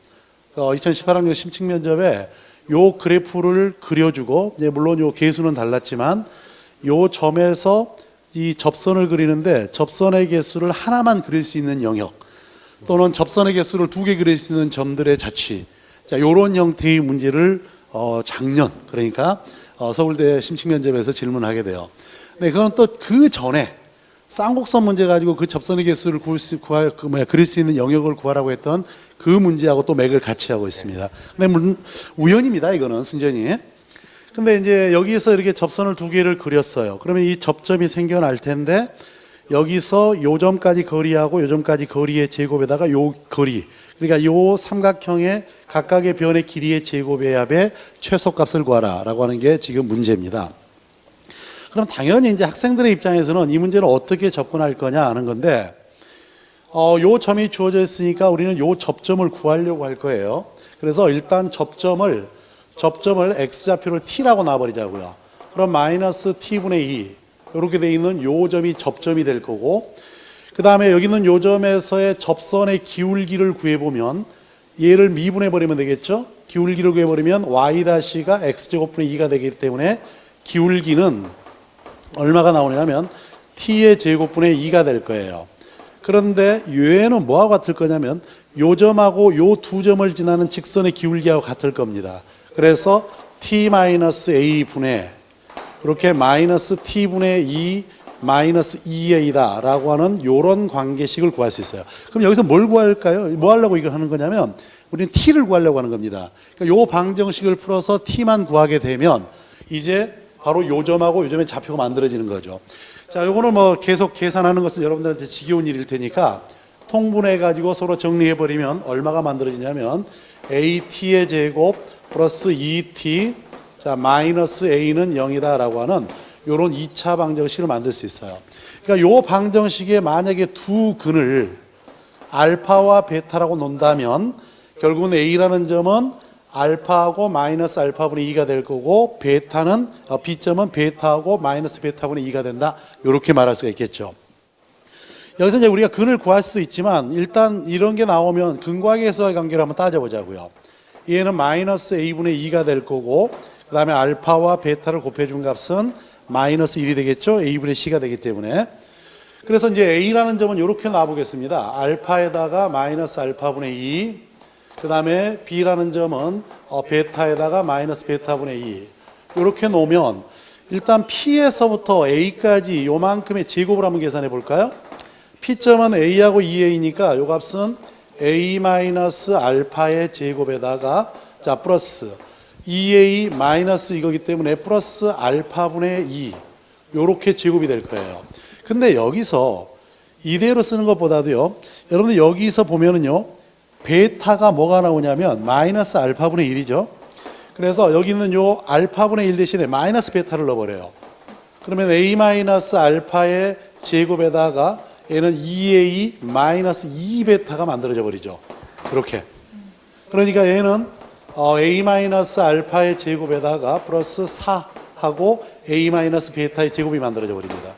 [SPEAKER 3] 2018학년 심층면접에 요 그래프를 그려주고 물론 요 개수는 달랐지만 요 점에서 이 접선을 그리는데 접선의 개수를 하나만 그릴 수 있는 영역 또는 접선의 개수를 두 개 그릴 수 있는 점들의 자취. 자, 요런 형태의 문제를 작년 그러니까 서울대 심층면접에서 질문하게 돼요. 네, 그건 또 그 전에 쌍곡선 문제 가지고 그 접선의 개수를 그릴 수 있는 영역을 구하라고 했던 그 문제하고 또 맥을 같이 하고 있습니다. 근데 물론 우연입니다. 이거는 순전히. 근데 이제 여기서 이렇게 접선을 두 개를 그렸어요. 그러면 이 접점이 생겨날 텐데 여기서 요 점까지 거리하고 요 점까지 거리의 제곱에다가 요 거리 그러니까 요 삼각형의 각각의 변의 길이의 제곱의 합의 최소값을 구하라라고 하는 게 지금 문제입니다. 그럼 당연히 이제 학생들의 입장에서는 이 문제를 어떻게 접근할 거냐 하는 건데 요 점이 주어져 있으니까 우리는 요 접점을 구하려고 할 거예요. 그래서 일단 접점을 접점을 x좌표를 t라고 놔버리자고요. 그럼 마이너스 t분의 2 이렇게 돼 있는 요 점이 접점이 될 거고, 그 다음에 여기 있는 요 점에서의 접선의 기울기를 구해보면 얘를 미분해 버리면 되겠죠. 기울기를 구해버리면 y-가 x제곱분의 2가 되기 때문에 기울기는 얼마가 나오냐면 t의 제곱분의 2가 될 거예요. 그런데 얘는 뭐하고 같을 거냐면 요 점하고 요 두 점을 지나는 직선의 기울기하고 같을 겁니다. 그래서 t-a 분의 이렇게 마이너스 t분의 2 마이너스 2a다 라고 하는 요런 관계식을 구할 수 있어요. 그럼 여기서 뭘 구할까요? 뭐 하려고 이거 하는 거냐면 우리는 t를 구하려고 하는 겁니다. 그러니까 요 방정식을 풀어서 t만 구하게 되면 이제 바로 요 점하고 요 점의 좌표가 만들어지는 거죠. 자, 요거는 뭐 계속 계산하는 것은 여러분들한테 지겨운 일일 테니까 통분해 가지고 서로 정리해 버리면 얼마가 만들어지냐면 at의 제곱 플러스 2t 자 마이너스 a는 0이다 라고 하는 요런 2차 방정식을 만들 수 있어요. 그러니까 요 방정식에 만약에 두 근을 알파와 베타라고 논다면 결국은 a라는 점은 알파하고 마이너스 알파분의 2가 될 거고 베타는 b점은 베타하고 마이너스 베타분의 2가 된다. 이렇게 말할 수가 있겠죠. 여기서 이제 우리가 근을 구할 수도 있지만 일단 이런 게 나오면 근과 계수와의 관계를 한번 따져보자고요. 얘는 마이너스 a분의 2가 될 거고 그 다음에 알파와 베타를 곱해준 값은 마이너스 1이 되겠죠. a분의 c가 되기 때문에. 그래서 이제 a라는 점은 이렇게 놔보겠습니다. 알파에다가 마이너스 알파분의 2 그 다음에 b라는 점은 베타에다가 마이너스 베타분의 2 이렇게 놓으면 일단 p에서부터 a까지 요만큼의 제곱을 한번 계산해 볼까요? p점은 a하고 2a니까 요 값은 a 마이너스 알파의 제곱에다가 자 플러스 2a 마이너스 이거기 때문에 플러스 알파분의 2 요렇게 제곱이 될 거예요. 근데 여기서 이대로 쓰는 것보다도요 여러분들 여기서 보면은요 베타가 뭐가 나오냐면 마이너스 알파분의 1이죠. 그래서 여기 있는 요 알파분의 1 대신에 마이너스 베타를 넣어버려요. 그러면 a 마이너스 알파의 제곱에다가 얘는 2a 마이너스 2베타가 만들어져 버리죠. 이렇게. 그러니까 얘는 a 마이너스 알파의 제곱에다가 플러스 4하고 a 마이너스 베타의 제곱이 만들어져 버립니다.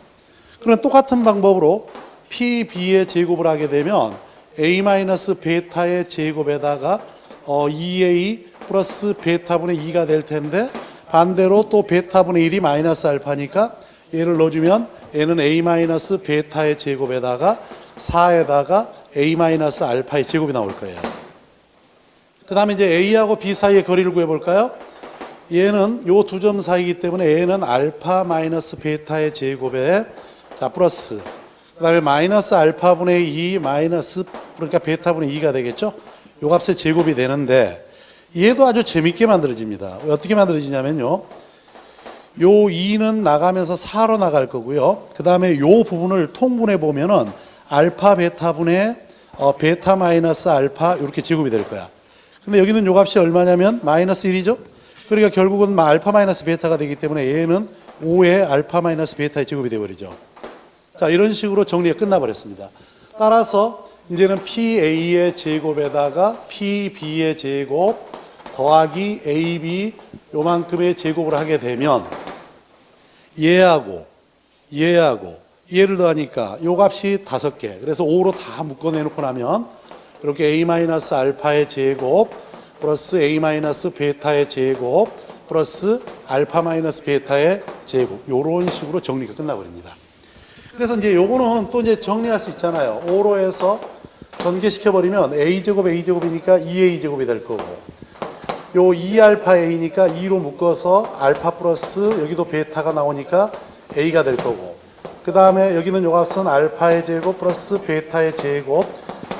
[SPEAKER 3] 그럼 똑같은 방법으로 pb의 제곱을 하게 되면 a 마이너스 베타의 제곱에다가 2a 플러스 베타분의 2가 될 텐데 반대로 또 베타분의 1이 마이너스 알파니까 얘를 넣어주면 얘는 a 마이너스 베타의 제곱에다가 4에다가 a 마이너스 알파의 제곱이 나올 거예요. 그 다음에 이제 a하고 b 사이의 거리를 구해볼까요? 얘는 요 두 점 사이이기 때문에 얘는 알파 마이너스 베타의 제곱에 자 플러스 그 다음에 마이너스 알파분의 2 마이너스 그러니까 베타분의 2가 되겠죠. 요 값의 제곱이 되는데 얘도 아주 재밌게 만들어집니다. 어떻게 만들어지냐면요 요 2는 나가면서 4로 나갈 거고요. 그 다음에 요 부분을 통분해 보면은 알파 베타분의 베타 마이너스 알파 이렇게 제곱이 될 거야. 근데 여기는 요 값이 얼마냐면 마이너스 1이죠. 그러니까 결국은 알파 마이너스 베타가 되기 때문에 얘는 5의 알파 마이너스 베타의 제곱이 되어버리죠. 자 이런 식으로 정리가 끝나버렸습니다. 따라서 이제는 PA의 제곱에다가 PB의 제곱 더하기 AB 요만큼의 제곱을 하게 되면 얘하고 얘를 더하니까 요 값이 5개 그래서 5로 다 묶어내놓고 나면 이렇게 A-알파의 제곱 플러스 A-베타의 제곱 플러스 알파-베타의 제곱 요런 식으로 정리가 끝나버립니다. 그래서 이제 요거는 또 이제 정리할 수 있잖아요. 5로 해서 전개시켜버리면 A제곱이니까 2A제곱이 될 거고 요 2알파 A니까 2로 묶어서 알파 플러스 여기도 베타가 나오니까 A가 될 거고 그 다음에 여기는 요 값은 알파의 제곱 플러스 베타의 제곱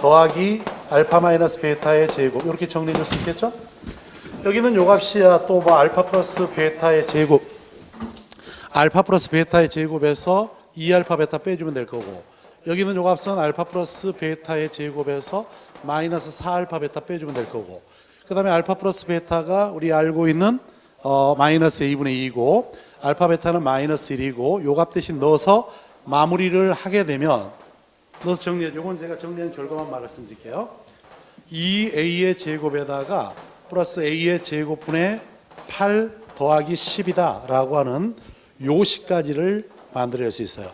[SPEAKER 3] 더하기 알파 마이너스 베타의 제곱 이렇게 정리해 줄 수 있겠죠? 여기는 요 값이야 또 뭐 알파 플러스 베타의 제곱 알파 플러스 베타의 제곱에서 2알파 베타 빼주면 될 거고 여기는 요 값은 알파 플러스 베타의 제곱에서 마이너스 4알파 베타 빼주면 될 거고 그 다음에 알파 플러스 베타가 우리 알고 있는 마이너스 a분의 2고 알파 베타는 마이너스 1이고 요 값 대신 넣어서 마무리를 하게 되면 넣어서 정리해 요건 제가 정리한 결과만 말씀드릴게요. 2a의 제곱에다가 플러스 a의 제곱분의 8 더하기 10이다 라고 하는 요식까지를 만들어낼 수 있어요.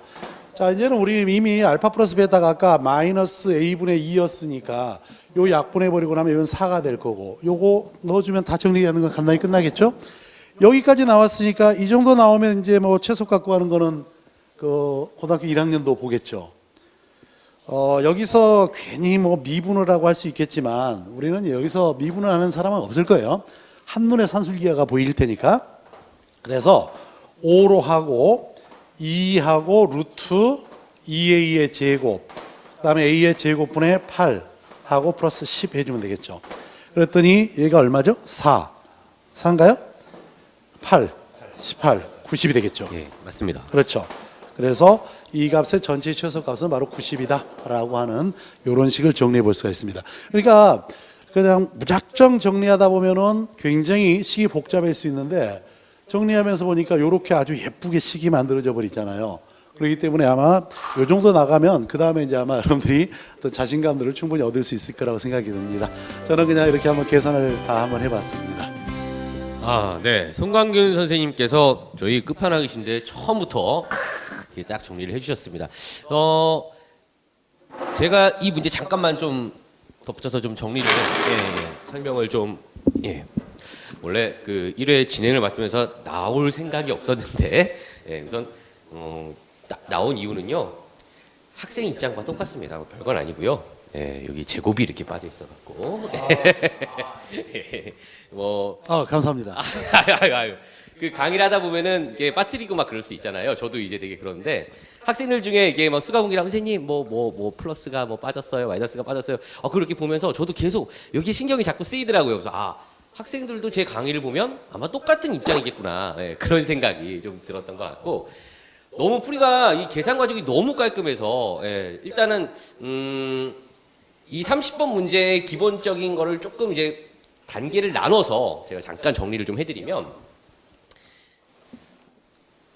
[SPEAKER 3] 자, 이제는 우리 이미 알파 플러스 베타가 아까 마이너스 a분의 2였으니까 요 약분해버리고 나면 이건 4가 될 거고, 요거 넣어주면 다 정리하는 건 간단히 끝나겠죠? 여기까지 나왔으니까 이 정도 나오면 이제 뭐 최소값 구하는 거는 그 고등학교 1학년도 보겠죠. 여기서 괜히 뭐 미분을 하고 할 수 있겠지만 우리는 여기서 미분을 하는 사람은 없을 거예요. 한눈에 산술기하가 보일 테니까. 그래서 5로 하고 2하고 루트 2a의 제곱, 그 다음에 a의 제곱분의 8 하고 플러스 10 해주면 되겠죠. 그랬더니 얘가 얼마죠? 4인가요? 8, 18, 90이 되겠죠.
[SPEAKER 1] 예, 맞습니다.
[SPEAKER 3] 그렇죠. 그래서 이 값의 전체 최소값은 바로 90이다 라고 하는 이런 식을 정리해 볼 수가 있습니다. 그러니까 그냥 무작정 정리하다 보면은 굉장히 식이 복잡할 수 있는데, 정리하면서 보니까 이렇게 아주 예쁘게 식이 만들어져 버리잖아요. 그렇기 때문에 아마 이 정도 나가면 그 다음에 이제 아마 여러분들이 어떤 자신감들을 충분히 얻을 수 있을 거라고 생각이 듭니다. 저는 그냥 이렇게 한번 계산을 다 한번 해봤습니다.
[SPEAKER 1] 아, 네. 송광균 선생님께서 저희 끝판왕이신데 처음부터 이렇게 딱 정리를 해주셨습니다. 제가 이 문제 잠깐만 좀 덧붙여서 좀 정리를 설명을 좀 원래 그 1회 진행을 맡으면서 나올 생각이 없었는데 우선 딱 나온 이유는요, 학생 입장과 똑같습니다. 뭐 별건 아니고요. 여기 제곱이 이렇게 빠져 있어갖고 뭐
[SPEAKER 3] 감사합니다.
[SPEAKER 1] 아유. 그 강의를 하다 보면은 이게 빠뜨리고 막 그럴 수 있잖아요. 저도 이제 되게 그런데 학생들 중에 이게 막 수가 공기랑 선생님 뭐 플러스가 뭐 빠졌어요, 마이너스가 빠졌어요. 그렇게 보면서 저도 계속 여기 신경이 자꾸 쓰이더라고요. 그래서 학생들도 제 강의를 보면 아마 똑같은 입장이겠구나, 그런 생각이 좀 들었던 것 같고, 너무 풀이가 이 계산 과정이 너무 깔끔해서 일단은 이 30번 문제의 기본적인 거를 조금 이제 단계를 나눠서 제가 잠깐 정리를 좀 해드리면,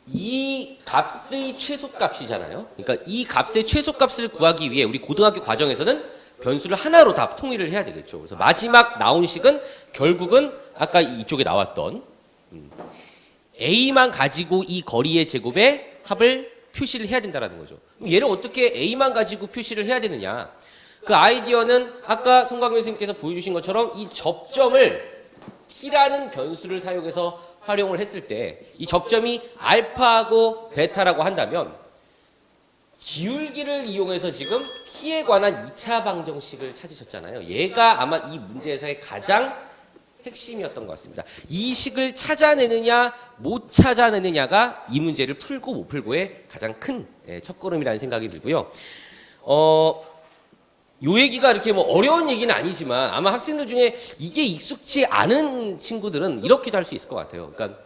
[SPEAKER 1] 이 값의 최소값이잖아요. 그러니까 이 값의 최소값을 구하기 위해 우리 고등학교 과정에서는 변수를 하나로 다 통일을 해야 되겠죠. 그래서 마지막 나온 식은 결국은 아까 이쪽에 나왔던 a만 가지고 이 거리의 제곱의 합을 표시를 해야 된다는 거죠. 그럼 얘를 어떻게 a만 가지고 표시를 해야 되느냐? 그 아이디어는 아까 송광균 선생님께서 보여주신 것처럼 이 접점을 t라는 변수를 사용해서 활용을 했을 때, 이 접점이 알파하고 베타라고 한다면 기울기를 이용해서 지금 t에 관한 2차 방정식을 찾으셨잖아요. 얘가 아마 이 문제에서의 가장 핵심이었던 것 같습니다. 이 식을 찾아내느냐 못 찾아내느냐가 이 문제를 풀고 못 풀고의 가장 큰 첫걸음이라는 생각이 들고요. 요 얘기가 이렇게 뭐 어려운 얘기는 아니지만 아마 학생들 중에 이게 익숙치 않은 친구들은 이렇게도 할 수 있을 것 같아요. 그러니까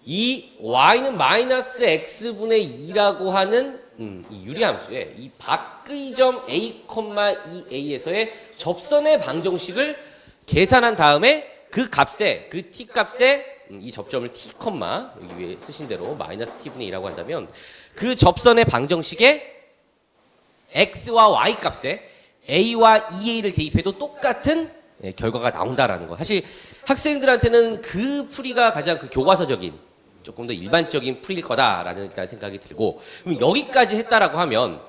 [SPEAKER 1] 이 y는 마이너스 x분의 2라고 하는 이 유리함수에 이 밖의 점 a, 2a에서의 접선의 방정식을 계산한 다음에 그 값에, 그 t 값에 이 접점을 t, 여기 위에 쓰신 대로 마이너스 t분의 2라고 한다면 그 접선의 방정식에 x와 y 값에 a와 2a를 대입해도 똑같은 결과가 나온다라는 거. 사실 학생들한테는 그 풀이가 가장 그 교과서적인, 조금 더 일반적인 풀이일 거다라는 일단 생각이 들고, 그럼 여기까지 했다라고 하면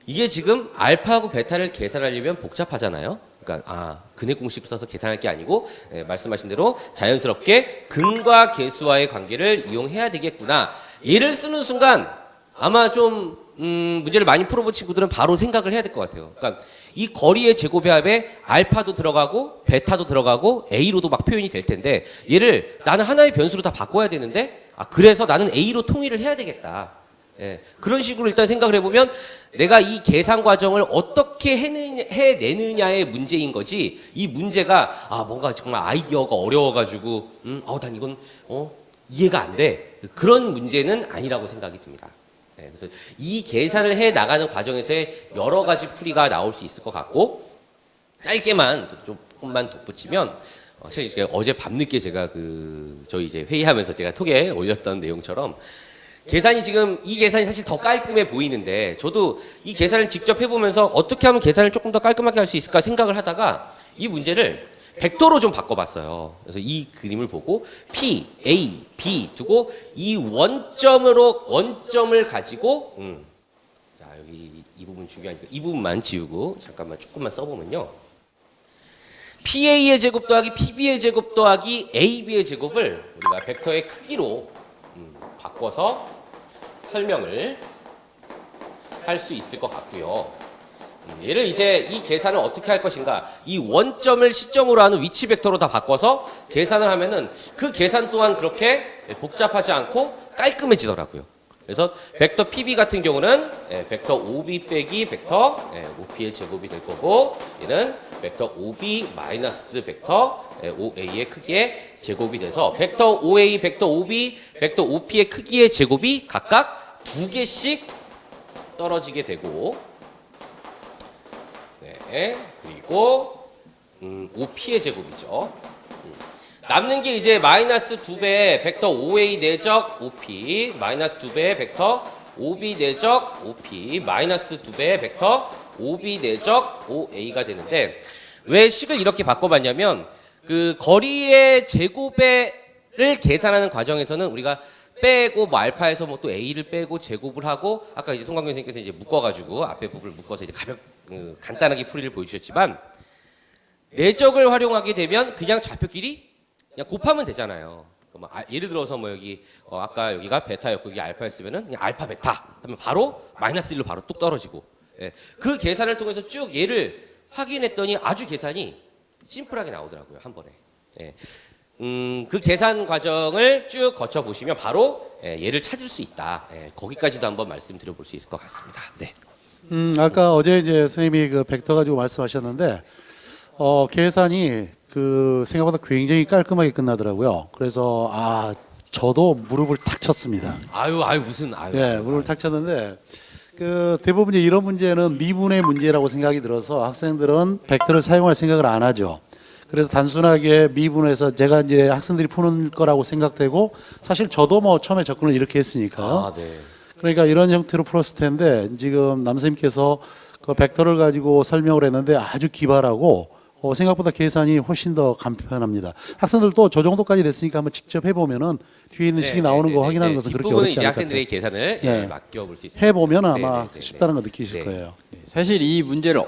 [SPEAKER 1] 이게 지금 알파하고 베타를 계산하려면 복잡하잖아요. 그러니까 근해 공식을 써서 계산할 게 아니고 말씀하신 대로 자연스럽게 근과 계수와의 관계를 이용해야 되겠구나. 얘를 쓰는 순간 아마 좀 문제를 많이 풀어본 친구들은 바로 생각을 해야 될 것 같아요. 그러니까 이 거리의 제곱의 합에 알파도 들어가고 베타도 들어가고 a로도 막 표현이 될 텐데, 얘를 나는 하나의 변수로 다 바꿔야 되는데 그래서 나는 a로 통일을 해야 되겠다. 그런 식으로 일단 생각을 해보면 내가 이 계산 과정을 어떻게 해내느냐의 문제인 거지, 이 문제가 뭔가 정말 아이디어가 어려워가지고 난 이건 이해가 안 돼, 그런 문제는 아니라고 생각이 듭니다. 그래서 이 계산을 해 나가는 과정에서의 여러 가지 풀이가 나올 수 있을 것 같고, 짧게만 조금만 덧붙이면, 사실 제가 어제 밤늦게 제가 저희 이제 회의하면서 제가 톡에 올렸던 내용처럼 계산이 지금 이 계산이 사실 더 깔끔해 보이는데, 저도 이 계산을 직접 해보면서 어떻게 하면 계산을 조금 더 깔끔하게 할 수 있을까 생각을 하다가 이 문제를 벡터로 좀 바꿔봤어요. 그래서 이 그림을 보고 P, A, B 두고 이 원점을 가지고 자 여기 이 부분 중요하니까 이 부분만 지우고 잠깐만 조금만 써보면요. PA의 제곱 더하기 PB의 제곱 더하기 AB의 제곱을 우리가 벡터의 크기로 바꿔서 설명을 할 수 있을 것 같고요. 얘를 이제 이 계산을 어떻게 할 것인가, 이 원점을 시점으로 하는 위치 벡터로 다 바꿔서 계산을 하면은 그 계산 또한 그렇게 복잡하지 않고 깔끔해지더라고요. 그래서 벡터 PB 같은 경우는 벡터 OB 빼기 벡터 OP의 제곱이 될 거고, 얘는 벡터 OB 마이너스 벡터 OA의 크기의 제곱이 돼서 벡터 OA, 벡터 OB, 벡터 OP의 크기의 제곱이 각각 2개씩 떨어지게 되고, 그리고 OP의 제곱이죠. 남는 게 이제 마이너스 2배의 벡터 OA 내적 OP, 마이너스 2배의 벡터 OB 내적 OP, 마이너스 2배의 벡터 OB 내적 OA가 되는데, 왜 식을 이렇게 바꿔봤냐면 그 거리의 제곱을 계산하는 과정에서는 우리가 빼고 뭐 알파에서 뭐 또 A를 빼고 제곱을 하고, 아까 이제 송광근 선생님께서 이제 묶어가지고 앞에 부분을 묶어서 이제 간단하게 풀이를 보여주셨지만, 내적을 활용하게 되면 그냥 좌표끼리 그냥 곱하면 되잖아요. 예를 들어서 뭐 여기 아까 여기가 베타였고 여기 알파였으면은 그냥 알파 베타 하면 바로 마이너스 1로 바로 뚝 떨어지고, 그 계산을 통해서 쭉 얘를 확인했더니 아주 계산이 심플하게 나오더라고요, 한 번에. 그 계산 과정을 쭉 거쳐 보시면 바로 얘를 찾을 수 있다. 거기까지도 한번 말씀드려 볼 수 있을 것 같습니다. 네.
[SPEAKER 3] 아까 어제 이제 선생님이 그 벡터 가지고 말씀하셨는데 계산이 그 생각보다 굉장히 깔끔하게 끝나더라고요. 그래서 저도 무릎을 탁 쳤습니다.
[SPEAKER 1] 아유 무슨 아유.
[SPEAKER 3] 예, 무릎을 탁 쳤는데 그 대부분 이제 이런 문제는 미분의 문제라고 생각이 들어서 학생들은 벡터를 사용할 생각을 안 하죠. 그래서 단순하게 미분해서 제가 이제 학생들이 푸는 거라고 생각되고, 사실 저도 뭐 처음에 접근을 이렇게 했으니까요.
[SPEAKER 1] 네.
[SPEAKER 3] 그러니까 이런 형태로 풀었을 텐데, 지금 남선생님께서 그 벡터를 가지고 설명을 했는데 아주 기발하고 생각보다 계산이 훨씬 더 간편합니다. 학생들도 저 정도까지 됐으니까 한번 직접 해보면은 뒤에 있는 식이 나오는 거 확인하는 것은 그렇게
[SPEAKER 1] 뒷부분은
[SPEAKER 3] 어렵지
[SPEAKER 1] 이제
[SPEAKER 3] 않을 것
[SPEAKER 1] 학생들의
[SPEAKER 3] 같아요.
[SPEAKER 1] 계산을
[SPEAKER 3] 네.
[SPEAKER 1] 맡겨볼 수 있습니다.
[SPEAKER 3] 해보면 아마
[SPEAKER 1] 네.
[SPEAKER 3] 쉽다는 거 느끼실
[SPEAKER 1] 네.
[SPEAKER 3] 거예요.
[SPEAKER 2] 사실 이 문제를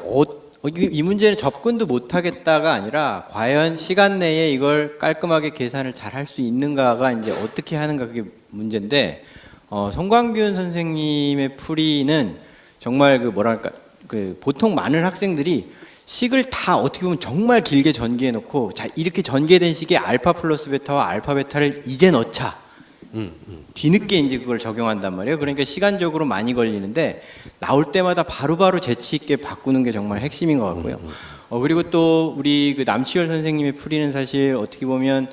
[SPEAKER 2] 이 문제는 접근도 못하겠다가 아니라 과연 시간 내에 이걸 깔끔하게 계산을 잘 할 수 있는가가 이제 어떻게 하는가, 그게 문제인데, 송광균 선생님의 풀이는 정말 그 뭐랄까, 그 보통 많은 학생들이 식을 다 어떻게 보면 정말 길게 전개해 놓고, 자 이렇게 전개된 식에 알파 플러스 베타와 알파 베타를 이제 넣자, 뒤늦게 이제 그걸 적용한단 말이에요. 그러니까 시간적으로 많이 걸리는데 나올 때마다 바로바로 재치 있게 바꾸는 게 정말 핵심인 것 같고요. 그리고 또 우리 그 남치열 선생님의 풀이는 사실 어떻게 보면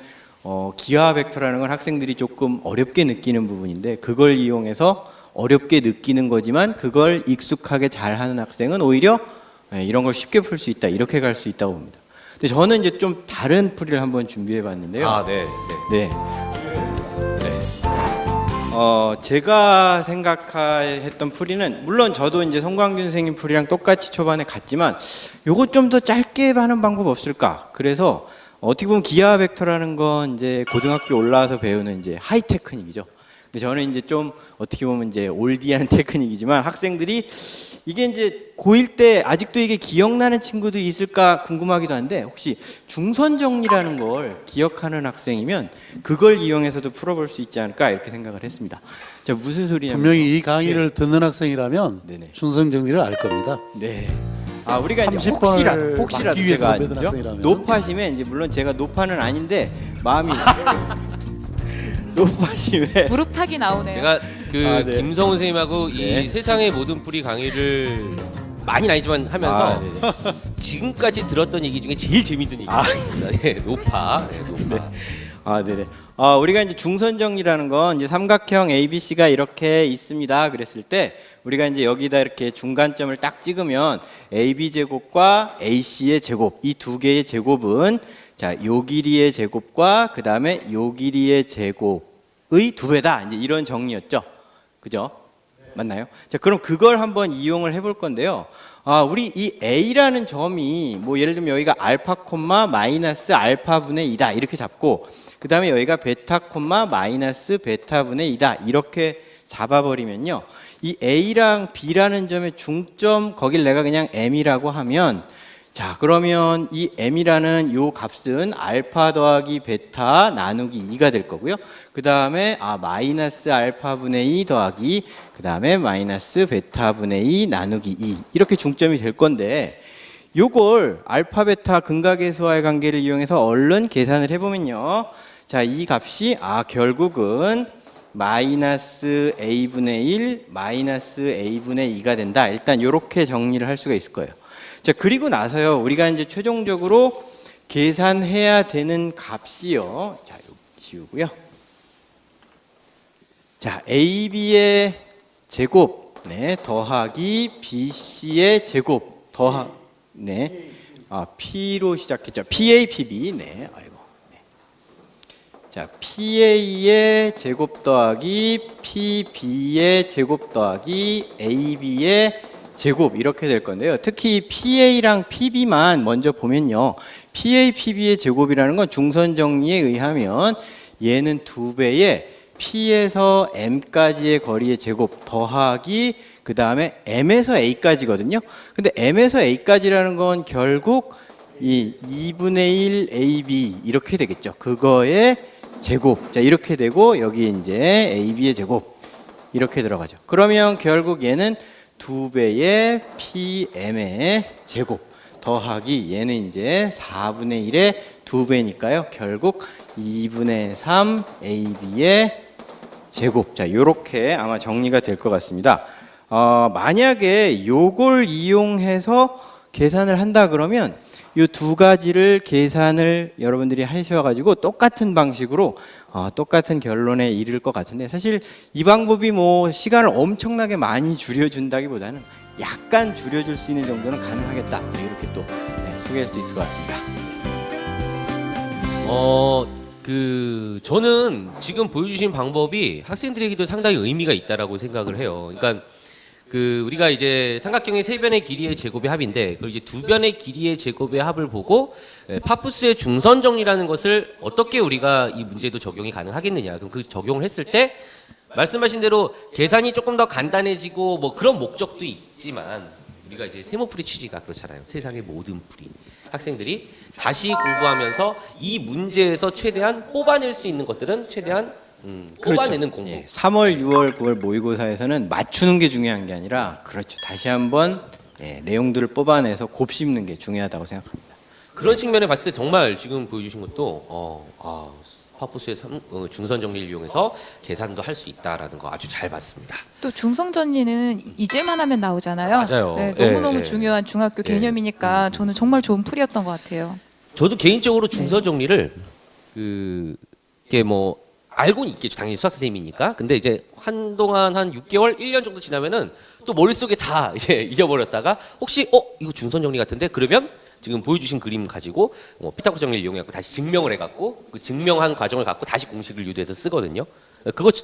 [SPEAKER 2] 기하 벡터라는 건 학생들이 조금 어렵게 느끼는 부분인데, 그걸 이용해서 어렵게 느끼는 거지만 그걸 익숙하게 잘하는 학생은 오히려 이런 걸 쉽게 풀 수 있다, 이렇게 갈 수 있다고 봅니다. 근데 저는 이제 좀 다른 풀이를 한번 준비해봤는데요. 네. 제가 생각했던 풀이는, 물론 저도 이제 송광균 선생님 풀이랑 똑같이 초반에 갔지만 요거 좀 더 짧게 하는 방법 없을까? 그래서 어떻게 보면 기하 벡터라는 건 이제 고등학교 올라와서 배우는 이제 하이 테크닉이죠. 근데 저는 이제 좀 어떻게 보면 이제 올디한 테크닉이지만, 학생들이 이게 이제 고1 때 아직도 이게 기억나는 친구도 있을까 궁금하기도 한데, 혹시 중선 정리라는 걸 기억하는 학생이면 그걸 이용해서도 풀어볼 수 있지 않을까, 이렇게 생각을 했습니다. 자, 무슨 소리냐면
[SPEAKER 3] 분명히 이 강의를 듣는 학생이라면
[SPEAKER 2] 네네.
[SPEAKER 3] 순선 정리를 알 겁니다.
[SPEAKER 2] 네. 우리가 이제
[SPEAKER 3] 30번을
[SPEAKER 2] 혹시라도
[SPEAKER 3] 막기 위해서
[SPEAKER 2] 제가
[SPEAKER 3] 배든
[SPEAKER 2] 아니죠?
[SPEAKER 3] 학생이라면.
[SPEAKER 2] 높아심에 이제 물론 제가 높아는 아닌데 마음이 높아심에
[SPEAKER 4] 무릎 탁이 나오네요.
[SPEAKER 1] 제가 그
[SPEAKER 2] 네.
[SPEAKER 1] 김성훈 선생님하고
[SPEAKER 2] 네.
[SPEAKER 1] 이 세상의 모든 뿌리 강의를 많이는 아니지만 하면서
[SPEAKER 2] 네네.
[SPEAKER 1] 지금까지 들었던 얘기 중에 제일 재밌는 얘기입니다. 네, 높아.
[SPEAKER 2] 네네. 우리가 이제 중선 정리라는 건 이제 삼각형 ABC가 이렇게 있습니다. 그랬을 때 우리가 이제 여기다 이렇게 중간점을 딱 찍으면 AB 제곱과 AC의 제곱, 이 두 개의 제곱은 자, 요 길이의 제곱과 그 다음에 요 길이의 제곱의 두 배다. 이제 이런 정리였죠. 그죠? 맞나요? 자, 그럼 그걸 한번 이용을 해볼 건데요. 우리 이 a라는 점이 뭐 예를 들면 여기가 알파 콤마 마이너스 알파분의 2다 이렇게 잡고 그 다음에 여기가 베타 콤마 마이너스 베타분의 2다 이렇게 잡아버리면요. 이 a랑 b라는 점의 중점 거길 내가 그냥 m이라고 하면 자 그러면 이 m이라는 요 값은 알파 더하기 베타 나누기 2가 될 거고요. 그 다음에 마이너스 알파분의 2 더하기 그 다음에 마이너스 베타분의 2 나누기 2 이렇게 중점이 될 건데 요걸 알파 베타 근각계수와의 관계를 이용해서 얼른 계산을 해보면요. 자 이 값이 결국은 마이너스 a분의 1 마이너스 a분의 2가 된다. 일단 이렇게 정리를 할 수가 있을 거예요. 자 그리고 나서요 우리가 이제 최종적으로 계산해야 되는 값이요. 자 이거 지우고요. 자 AB의 제곱 더하기 BC의 제곱 P로 시작했죠. PA, PB 자 PA의 제곱 더하기 PB의 제곱 더하기 AB의 제곱 이렇게 될 건데요. 특히 PA랑 PB만 먼저 보면요. PA, PB의 제곱이라는 건 중선 정리에 의하면 얘는 2배의 P에서 M까지의 거리의 제곱 더하기 그 다음에 M에서 A까지거든요. 근데 M에서 A까지라는 건 결국 이 2분의 1 AB 이렇게 되겠죠. 그거의 제곱. 자 이렇게 되고 여기 이제 AB의 제곱 이렇게 들어가죠. 그러면 결국 얘는 2배의 PM의 제곱 더하기 얘는 이제 4분의 1의 2배니까요. 결국 2분의 3 AB의 제곱. 자, 요렇게 아마 정리가 될 것 같습니다. 만약에 요걸 이용해서 계산을 한다 그러면 이 두 가지를 계산을 여러분들이 하셔가지고 똑같은 방식으로 똑같은 결론에 이를 것 같은데 사실 이 방법이 뭐 시간을 엄청나게 많이 줄여준다기보다는 약간 줄여줄 수 있는 정도는 가능하겠다 이렇게 또 소개할 수 있을 것 같습니다.
[SPEAKER 1] 저는 지금 보여주신 방법이 학생들에게도 상당히 의미가 있다라고 생각을 해요. 그러니까 우리가 이제 삼각형의 세 변의 길이의 제곱의 합인데 그걸 이제 두 변의 길이의 제곱의 합을 보고 파푸스의 중선 정리라는 것을 어떻게 우리가 이 문제도 적용이 가능하겠느냐. 그럼 그 적용을 했을 때 말씀하신 대로 계산이 조금 더 간단해지고 뭐 그런 목적도 있지만 우리가 이제 세모풀이 취지가 그렇잖아요. 세상의 모든 풀이 학생들이 다시 공부하면서 이 문제에서 최대한 뽑아낼 수 있는 것들은 최대한 뽑아내는 공부.
[SPEAKER 2] 3월, 6월, 9월 모의고사에서는 맞추는 게 중요한 게 아니라 그렇죠. 다시 한번 내용들을 뽑아내서 곱씹는 게 중요하다고 생각합니다.
[SPEAKER 1] 그런 측면에 봤을 때 정말 지금 보여주신 것도 파푸스의 중선 정리를 이용해서 계산도 할 수 있다라는 거 아주 잘 봤습니다.
[SPEAKER 4] 또 중성전리는 잊을만 하면 나오잖아요.
[SPEAKER 1] 맞아요.
[SPEAKER 4] 네, 너무너무 중요한 중학교 개념이니까 저는 정말 좋은 풀이었던 것 같아요.
[SPEAKER 1] 저도 개인적으로 중선 정리를 이게 뭐 알고는 있겠죠. 당연히 수학 선생님이니까. 근데 이제 한동안 한 6개월, 1년 정도 지나면은 또 머릿속에 다 이제 잊어버렸다가 혹시 이거 중선 정리 같은데 그러면 지금 보여주신 그림 가지고 피타고라스 정리를 이용해갖고 다시 증명을 해갖고 그 증명한 과정을 갖고 다시 공식을 유도해서 쓰거든요.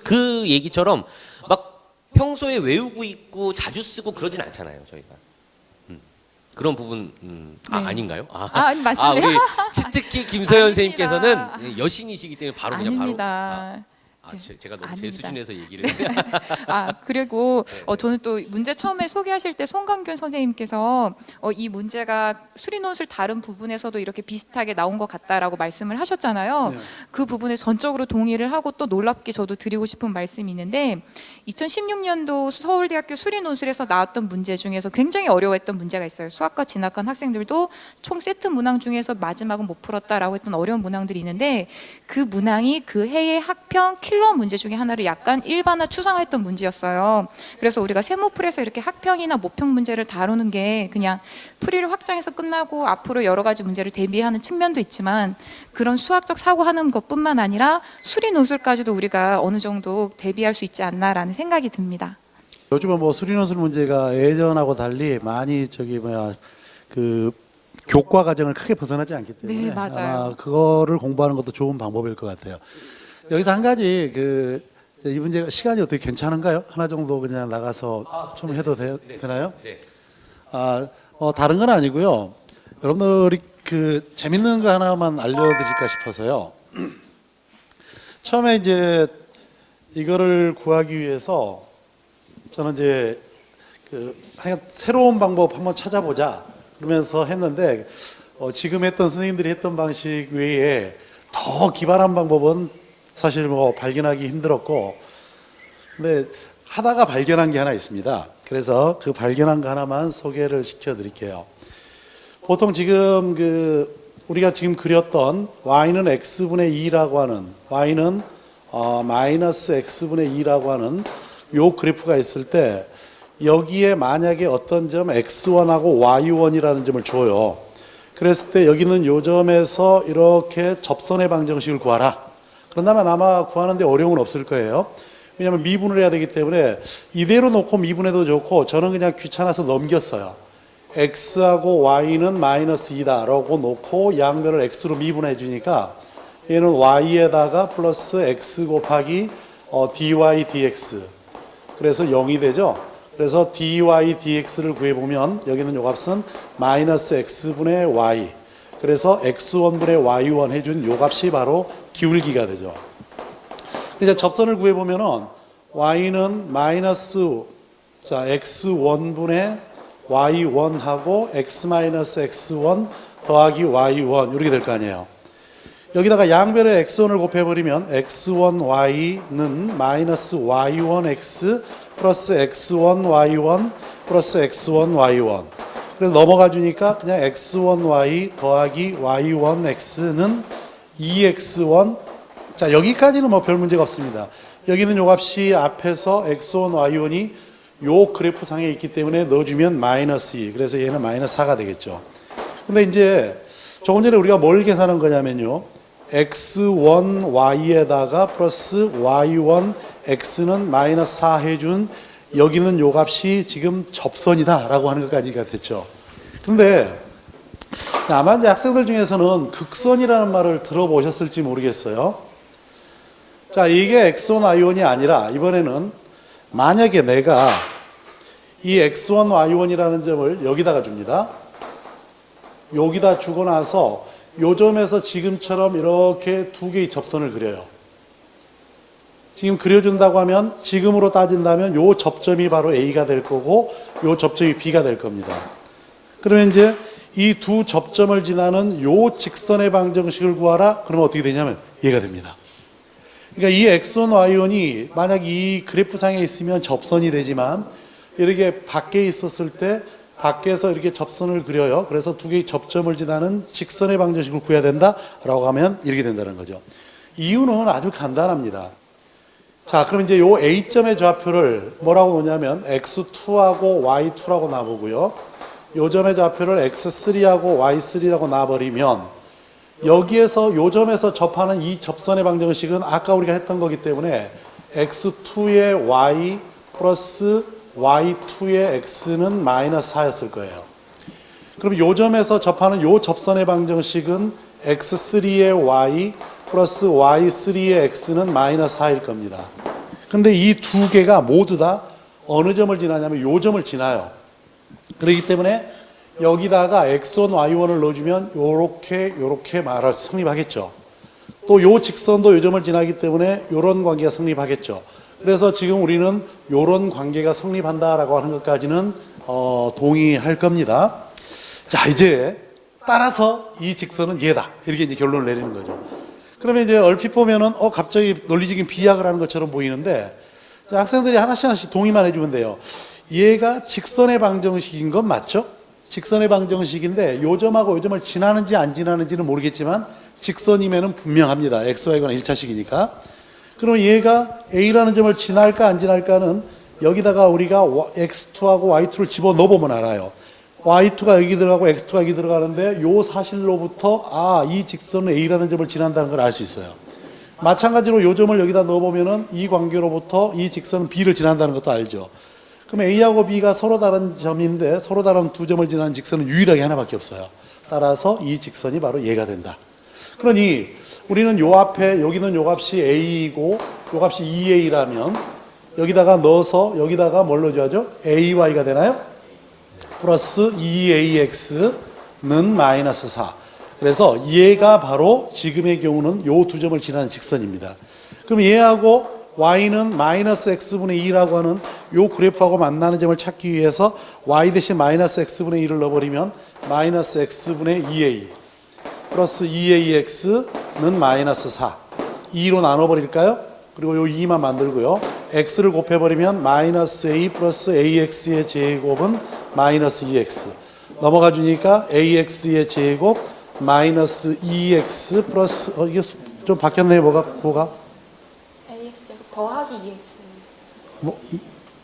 [SPEAKER 1] 그 얘기처럼 막 평소에 외우고 있고 자주 쓰고 그러진 않잖아요. 저희가. 그런 부분 아닌가요?
[SPEAKER 4] 아니, 맞습니다.
[SPEAKER 1] 우리 치트키 김서연 선생님께서는 여신이시기 때문에 바로 그냥
[SPEAKER 4] 아닙니다.
[SPEAKER 1] 제가 너무 제
[SPEAKER 4] 아닙니다.
[SPEAKER 1] 수준에서 얘기를 해요.
[SPEAKER 4] 그리고 저는 또 문제 처음에 소개하실 때 송강균 선생님께서 이 문제가 수리논술 다른 부분에서도 이렇게 비슷하게 나온 것 같다라고 말씀을 하셨잖아요.
[SPEAKER 3] 네.
[SPEAKER 4] 그 부분에 전적으로 동의를 하고 또 놀랍게 저도 드리고 싶은 말씀이 있는데 2016년도 서울대학교 수리논술에서 나왔던 문제 중에서 굉장히 어려워했던 문제가 있어요. 수학과 진학한 학생들도 총 세트 문항 중에서 마지막은 못 풀었다라고 했던 어려운 문항들이 있는데 그 문항이 그 해의 학평 킬러 문제 중에 하나를 약간 일반화 추상화했던 문제였어요. 그래서 우리가 세모풀에서 이렇게 학평이나 모평 문제를 다루는 게 그냥 풀이를 확장해서 끝나고 앞으로 여러 가지 문제를 대비하는 측면도 있지만 그런 수학적 사고하는 것뿐만 아니라 수리 논술까지도 우리가 어느 정도 대비할 수 있지 않나라는 생각이 듭니다.
[SPEAKER 3] 요즘은 뭐 수리논술 문제가 예전하고 달리 많이 그 교과 과정을 크게 벗어나지 않기 때문에
[SPEAKER 4] 네, 맞아요.
[SPEAKER 3] 아마 그거를 공부하는 것도 좋은 방법일 것 같아요. 여기서 한 가지 이 문제가 시간이 어떻게 괜찮은가요? 하나 정도 그냥 나가서 좀 해도 되나요?
[SPEAKER 1] 네.
[SPEAKER 3] 다른 건 아니고요. 여러분들이 그 재밌는 거 하나만 알려드릴까 싶어서요. 처음에 이제 이거를 구하기 위해서 저는 이제 하여간 새로운 방법 한번 찾아보자 그러면서 했는데 지금 했던 선생님들이 했던 방식 외에 더 기발한 방법은 사실 뭐 발견하기 힘들었고, 근데 하다가 발견한 게 하나 있습니다. 그래서 그 발견한 거 하나만 소개를 시켜드릴게요. 보통 지금 우리가 지금 그렸던 y는 x분의 2라고 하는, y는 마이너스 x분의 2라고 하는 요 그래프가 있을 때 여기에 만약에 어떤 점 x1하고 y1이라는 점을 줘요. 그랬을 때 여기는 요 점에서 이렇게 접선의 방정식을 구하라. 그런다면 아마 구하는데 어려움은 없을 거예요. 왜냐하면 미분을 해야 되기 때문에 이대로 놓고 미분해도 좋고, 저는 그냥 귀찮아서 넘겼어요. x하고 y는 마이너스 2다 라고 놓고 양변을 x로 미분해 주니까 얘는 y에다가 플러스 x 곱하기 dy dx, 그래서 0이 되죠. 그래서 dy dx를 구해보면 여기는 요 값은 마이너스 x분의 y, 그래서 x1분의 y1 해준 요 값이 바로 기울기가 되죠. 이제 접선을 구해보면은 y는 마이너스 x1분의 y1하고 x 마이너스 x1 더하기 y1 이렇게 될 거 아니에요. 여기다가 양변에 x1을 곱해버리면 x1y는 마이너스 y1x 플러스 x1y1 플러스 x1y1, 그래서 넘어가 주니까 그냥 x1y 더하기 y1x는 2x1. 자, 여기까지는 뭐 별 문제가 없습니다. 여기는 요 값이 앞에서 x1, y1이 요 그래프 상에 있기 때문에 넣어주면 마이너스 2, 그래서 얘는 마이너스 4가 되겠죠. 근데 이제 조금 전에 우리가 뭘 계산한 거냐면요, x1y에다가 플러스 y1x는 마이너스 4 해준 여기는 요 값이 지금 접선이다 라고 하는 것까지가 됐죠. 근데 아마 이제 학생들 중에서는 극선이라는 말을 들어보셨을지 모르겠어요. 자, 이게 x1, y1이 아니라 이번에는 만약에 내가 이 x1, y1이라는 점을 여기다가 줍니다. 여기다 주고 나서 요 점에서 지금처럼 이렇게 두 개의 접선을 그려요. 지금 그려준다고 하면 지금으로 따진다면 요 접점이 바로 A가 될 거고 요 접점이 B가 될 겁니다. 그러면 이제 이 두 접점을 지나는 요 직선의 방정식을 구하라. 그러면 어떻게 되냐면 얘가 됩니다. 그러니까 이 x1, y1이 만약 이 그래프상에 있으면 접선이 되지만 이렇게 밖에 있었을 때 밖에서 이렇게 접선을 그려요. 그래서 두 개의 접점을 지나는 직선의 방정식을 구해야 된다라고 하면 이렇게 된다는 거죠. 이유는 아주 간단합니다. 자, 그럼 이제 요 A점의 좌표를 뭐라고 놓냐면 x2하고 y2라고 놔보고요. 요 점의 좌표를 x3하고 y3라고 놔버리면 여기에서 요 점에서 접하는 이 접선의 방정식은 아까 우리가 했던 거기 때문에 x2의 y 플러스 y2의 x는 마이너스 4였을 거예요. 그럼 요 점에서 접하는 요 접선의 방정식은 x3의 y 플러스 y3의 x는 마이너스 4일 겁니다. 근데 이 두 개가 모두 다 어느 점을 지나냐면 요 점을 지나요. 그렇기 때문에 여기다가 x1, y1을 넣어주면 요렇게 말할 성립하겠죠. 또 요 직선도 요 점을 지나기 때문에 요런 관계가 성립하겠죠. 그래서 지금 우리는 요런 관계가 성립한다라고 하는 것까지는 동의할 겁니다. 자, 이제 따라서 이 직선은 얘다. 이렇게 이제 결론을 내리는 거죠. 그러면 이제 얼핏 보면은 갑자기 논리적인 비약을 하는 것처럼 보이는데, 자, 학생들이 하나씩 동의만 해주면 돼요. 얘가 직선의 방정식인 건 맞죠? 직선의 방정식인데 요 점하고 요 점을 지나는지 안 지나는지는 모르겠지만 직선이면은 분명합니다. x, y거나 1차식이니까. 그럼 얘가 A라는 점을 지날까 안 지날까는 여기다가 우리가 x2하고 y2를 집어넣어 보면 알아요. y2가 여기 들어가고 x2가 여기 들어가는데 요 사실로부터 이 직선은 A라는 점을 지난다는 걸 알 수 있어요. 마찬가지로 요 점을 여기다 넣어보면은 이 관계로부터 이 직선은 B를 지난다는 것도 알죠. 그럼 A하고 B가 서로 다른 점인데 서로 다른 두 점을 지나는 직선은 유일하게 하나밖에 없어요. 따라서 이 직선이 바로 얘가 된다. 그러니 우리는 요 앞에 여기는 요 값이 A이고 요 값이 2A라면 여기다가 넣어서 여기다가 뭘 넣어줘야죠? AY가 되나요? 플러스 2AX는 마이너스 4. 그래서 얘가 바로 지금의 경우는 요 두 점을 지나는 직선입니다. 그럼 얘하고 y는 마이너스 x분의 2라고 하는 요 그래프하고 만나는 점을 찾기 위해서 y 대신 마이너스 x분의 2를 넣어버리면 마이너스 x분의 2a 플러스 2ax는 마이너스 4. 2로 나눠버릴까요? 그리고 요 2만 만들고요. x를 곱해버리면 마이너스 a 플러스 ax의 제곱은 마이너스 2x. 넘어가 주니까 ax의 제곱 마이너스 2x 플러스 이게 좀 바뀌었네요. 뭐가?
[SPEAKER 5] ax 제곱 더하기 2x.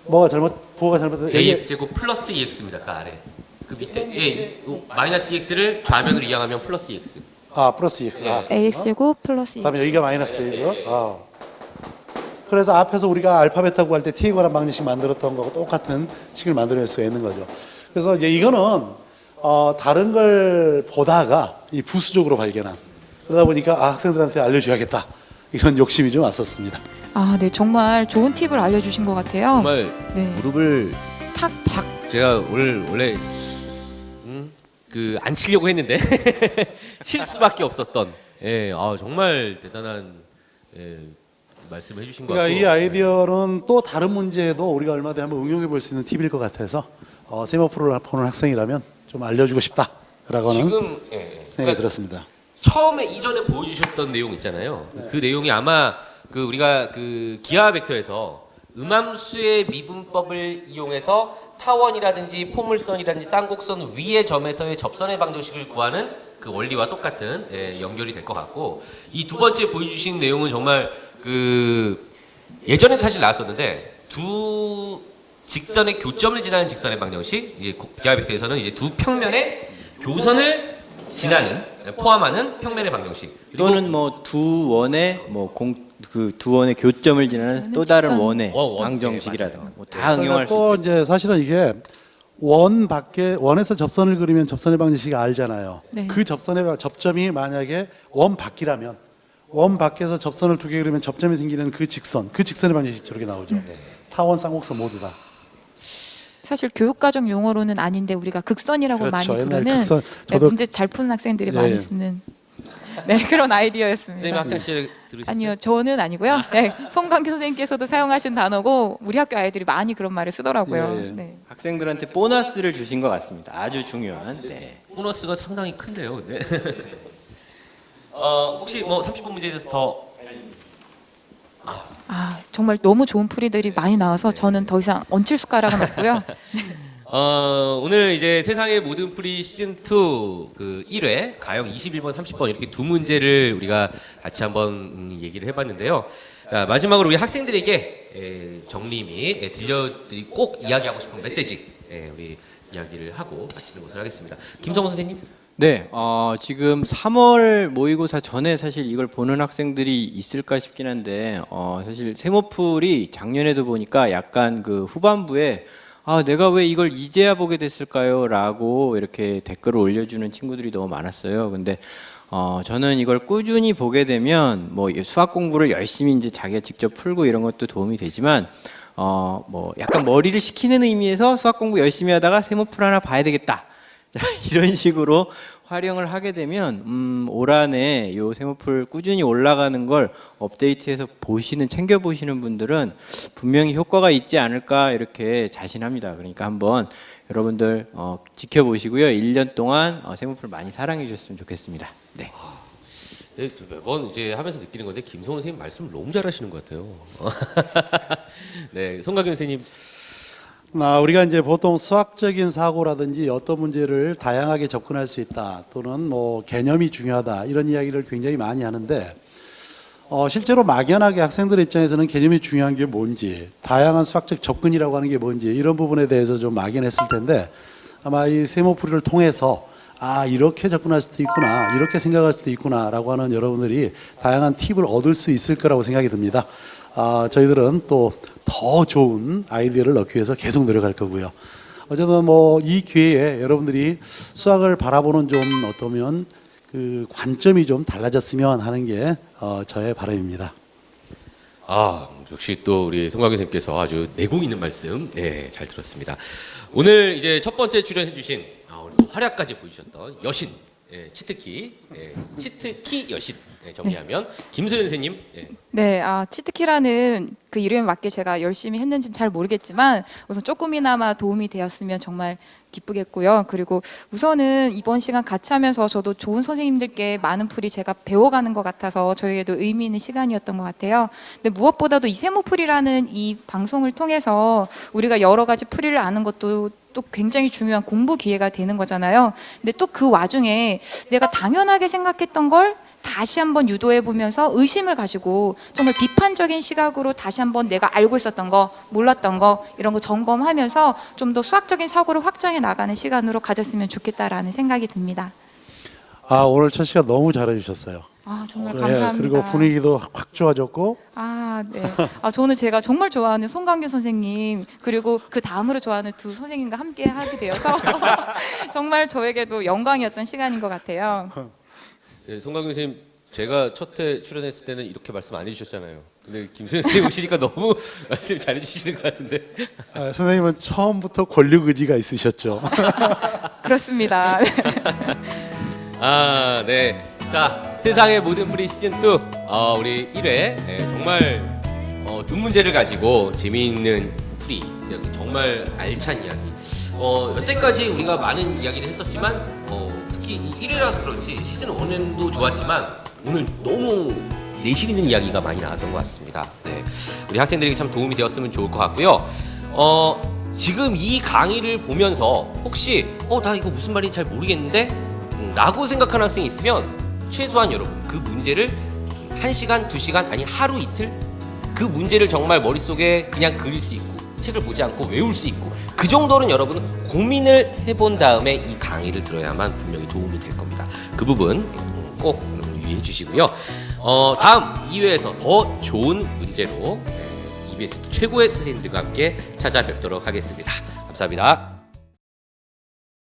[SPEAKER 3] 뭐가 부호가 잘못됐어요?
[SPEAKER 1] ax 제곱 플러스 2x입니다. 그 아래. 그 밑에 마이너스 2x를 좌면으로 이항하면 플러스 2x.
[SPEAKER 3] 아 플러스 2x. 아,
[SPEAKER 5] ax 제곱 플러스 2x.
[SPEAKER 3] 그다음에 여기가 마이너스 1이고. 그래서 앞에서 우리가 알파 베타 구할 때 t에 관한 방정식 만들었던 거하고 똑같은 식을 만들어낼 수가 있는 거죠. 그래서 이제 이거는 다른 걸 보다가 이 부수적으로 발견한 그러다 보니까 학생들한테 알려줘야겠다 이런 욕심이 좀 앞섰습니다.
[SPEAKER 4] 아, 네, 정말 좋은 팁을 알려주신 것 같아요.
[SPEAKER 1] 정말
[SPEAKER 4] 네.
[SPEAKER 1] 무릎을
[SPEAKER 4] 탁
[SPEAKER 1] 제가 오늘 원래 그 안 치려고 했는데 칠 수밖에 없었던 정말 대단한 말씀을 해주신 것
[SPEAKER 3] 그러니까
[SPEAKER 1] 같고
[SPEAKER 3] 이 아이디어는 또 다른 문제에도 우리가 얼마 뒤에 한번 응용해 볼 수 있는 팁일 것 같아서 세모프로를 보는 학생이라면 좀 알려주고 싶다라고 하는
[SPEAKER 1] 지금
[SPEAKER 3] 생각이 들었습니다.
[SPEAKER 1] 처음에 이전에 보여주셨던 내용 있잖아요. 그 내용이 아마 그 우리가 그 기하 벡터에서 음함수의 미분법을 이용해서 타원이라든지 포물선이라든지 쌍곡선 위의 점에서의 접선의 방정식을 구하는 그 원리와 똑같은 연결이 될 것 같고, 이 두 번째 보여주신 내용은 정말 그 예전에 사실 나왔었는데 두 직선의 교점을 지나는 직선의 방정식, 이게 기하 벡터에서는 이제 두 평면의 교선을 지나는 포함하는 평면의 방정식.
[SPEAKER 2] 또는 뭐 두 원의 두 원의 교점을 지나는 또 다른
[SPEAKER 4] 직선.
[SPEAKER 2] 원의
[SPEAKER 1] 원,
[SPEAKER 2] 방정식이라든가 뭐 다
[SPEAKER 3] 그러니까
[SPEAKER 2] 응용할 수
[SPEAKER 3] 또
[SPEAKER 2] 있죠.
[SPEAKER 3] 이제 사실은 이게 원에서 접선을 그리면 접선의 방정식이 알잖아요.
[SPEAKER 4] 네.
[SPEAKER 3] 그 접점이 만약에 원 밖이라면 원 밖에서 접선을 두 개 그리면 접점이 생기는 그 직선의 방정식이 저렇게 나오죠. 타원, 쌍곡선 모두 다.
[SPEAKER 4] 사실 교육과정 용어로는 아닌데 우리가 극선이라고
[SPEAKER 3] 그렇죠.
[SPEAKER 4] 많이
[SPEAKER 3] 옛날에
[SPEAKER 4] 부르는
[SPEAKER 3] 극선,
[SPEAKER 4] 네,
[SPEAKER 3] 저도-
[SPEAKER 4] 문제 잘 푸는 학생들이
[SPEAKER 3] 네.
[SPEAKER 4] 많이 쓰는 그런 아이디어였습니다.
[SPEAKER 1] 선생님 학창시절에 들으셨어요?
[SPEAKER 4] 아니요, 저는 아니고요. 네, 송강기 선생님께서도 사용하신 단어고 우리 학교 아이들이 많이 그런 말을 쓰더라고요.
[SPEAKER 3] 예, 예.
[SPEAKER 4] 네.
[SPEAKER 2] 학생들한테 보너스를 주신 것 같습니다. 아주 중요한. 네.
[SPEAKER 1] 보너스가 상당히 큰데요. 근데. 혹시 뭐 30분 문제에 대해서 더
[SPEAKER 4] 아, 정말 너무 좋은 풀이들이 많이 나와서 저는 더 이상 얹힐 숟가락은 없고요.
[SPEAKER 1] 오늘 이제 세상의 모든 풀이 시즌 2 그 1회 가형 21번 30번 이렇게 두 문제를 우리가 같이 한번 얘기를 해봤는데요. 자, 마지막으로 우리 학생들에게 정리 및 들려드리 꼭 이야기하고 싶은 메시지 우리 이야기를 하고 마치는 것을 하겠습니다. 김성호 선생님.
[SPEAKER 2] 네, 지금 3월 모의고사 전에 사실 이걸 보는 학생들이 있을까 싶긴 한데, 사실 세모풀이 작년에도 보니까 약간 그 후반부에 내가 왜 이걸 이제야 보게 됐을까요? 라고 이렇게 댓글을 올려주는 친구들이 너무 많았어요. 근데 저는 이걸 꾸준히 보게 되면 뭐 수학 공부를 열심히 이제 자기가 직접 풀고 이런 것도 도움이 되지만, 뭐 약간 머리를 식히는 의미에서 수학 공부 열심히 하다가 세모풀 하나 봐야 되겠다. 이런 식으로 활용을 하게 되면 올 한해 요 세모풀 꾸준히 올라가는 걸 업데이트해서 챙겨 보시는 분들은 분명히 효과가 있지 않을까 이렇게 자신합니다. 그러니까 한번 여러분들 지켜보시고요. 1년 동안 세모풀 많이 사랑해 주셨으면 좋겠습니다. 네.
[SPEAKER 1] 네, 매번 이제 하면서 느끼는 건데 김성호 선생님 말씀을 너무 잘하시는 것 같아요. 네, 송가경 선생님.
[SPEAKER 3] 우리가 이제 보통 수학적인 사고라든지 어떤 문제를 다양하게 접근할 수 있다 또는 뭐 개념이 중요하다 이런 이야기를 굉장히 많이 하는데 실제로 막연하게 학생들 입장에서는 개념이 중요한 게 뭔지 다양한 수학적 접근이라고 하는 게 뭔지 이런 부분에 대해서 좀 막연했을 텐데 아마 이 세모풀이를 통해서 이렇게 접근할 수도 있구나 이렇게 생각할 수도 있구나 라고 하는 여러분들이 다양한 팁을 얻을 수 있을 거라고 생각이 듭니다. 저희들은 또 더 좋은 아이디어를 넣기 위해서 계속 노력할 거고요. 어쨌든 뭐 이 기회에 여러분들이 수학을 바라보는 좀 어떠면 그 관점이 좀 달라졌으면 하는 게 저의 바람입니다.
[SPEAKER 1] 역시 또 우리 송강규 선생님께서 아주 내공 있는 말씀, 네, 잘 들었습니다. 오늘 이제 첫 번째 출연해주신 오늘 또 활약까지 보여주셨던 여신, 치트키, 치트키 여신, 정리하면 김소연 선생님.
[SPEAKER 4] 네, 치트키라는 그 이름에 맞게 제가 열심히 했는지는 잘 모르겠지만 우선 조금이나마 도움이 되었으면 정말 기쁘겠고요. 그리고 우선은 이번 시간 같이 하면서 저도 좋은 선생님들께 많은 풀이 제가 배워가는 것 같아서 저에게도 의미 있는 시간이었던 것 같아요. 근데 무엇보다도 이 세무풀이라는 이 방송을 통해서 우리가 여러 가지 풀이를 아는 것도 또 굉장히 중요한 공부 기회가 되는 거잖아요. 근데 또 그 와중에 내가 당연하게 생각했던 걸 다시 한번 유도해 보면서 의심을 가지고 정말 비판적인 시각으로 다시 한번 내가 알고 있었던 거, 몰랐던 거 이런 거 점검하면서 좀 더 수학적인 사고를 확장해 나가는 시간으로 가졌으면 좋겠다라는 생각이 듭니다.
[SPEAKER 3] 오늘 첫 시간 너무 잘해주셨어요.
[SPEAKER 4] 정말 감사합니다.
[SPEAKER 3] 그리고 분위기도 확 좋아졌고.
[SPEAKER 4] 네. 저는 제가 정말 좋아하는 송강규 선생님 그리고 그 다음으로 좋아하는 두 선생님과 함께 하게 되어서 정말 저에게도 영광이었던 시간인 것 같아요.
[SPEAKER 1] 네, 송강규 선생님, 제가 첫 회 출연했을 때는 이렇게 말씀 안 해주셨잖아요. 근데 김소연 선생님 오시니까 너무 말씀 잘해주시는 것 같은데.
[SPEAKER 3] 선생님은 처음부터 권력 의지가 있으셨죠.
[SPEAKER 4] 그렇습니다.
[SPEAKER 1] 네. 자, 세상의 모든 풀이 시즌 2 우리 1회 정말 두 문제를 가지고 재미있는 풀이 정말 알찬 이야기. 여태까지 우리가 많은 이야기를 했었지만 특히 이 1회라서 그런지 시즌 1도 좋았지만 오늘 너무 내실 있는 이야기가 많이 나왔던 것 같습니다. 네. 우리 학생들에게 참 도움이 되었으면 좋을 것 같고요. 지금 이 강의를 보면서 혹시 나 이거 무슨 말인지 잘 모르겠는데 라고 생각하는 학생이 있으면 최소한 여러분 그 문제를 1시간, 2시간 아니 하루 이틀 그 문제를 정말 머릿속에 그냥 그릴 수 있고 책을 보지 않고 외울 수 있고 그 정도는 여러분은 고민을 해본 다음에 이 강의를 들어야만 분명히 도움이 될 겁니다. 그 부분 꼭 여러분 유의해 주시고요. 다음 2회에서 더 좋은 문제로 EBS 최고의 선생님들과 함께 찾아뵙도록 하겠습니다. 감사합니다.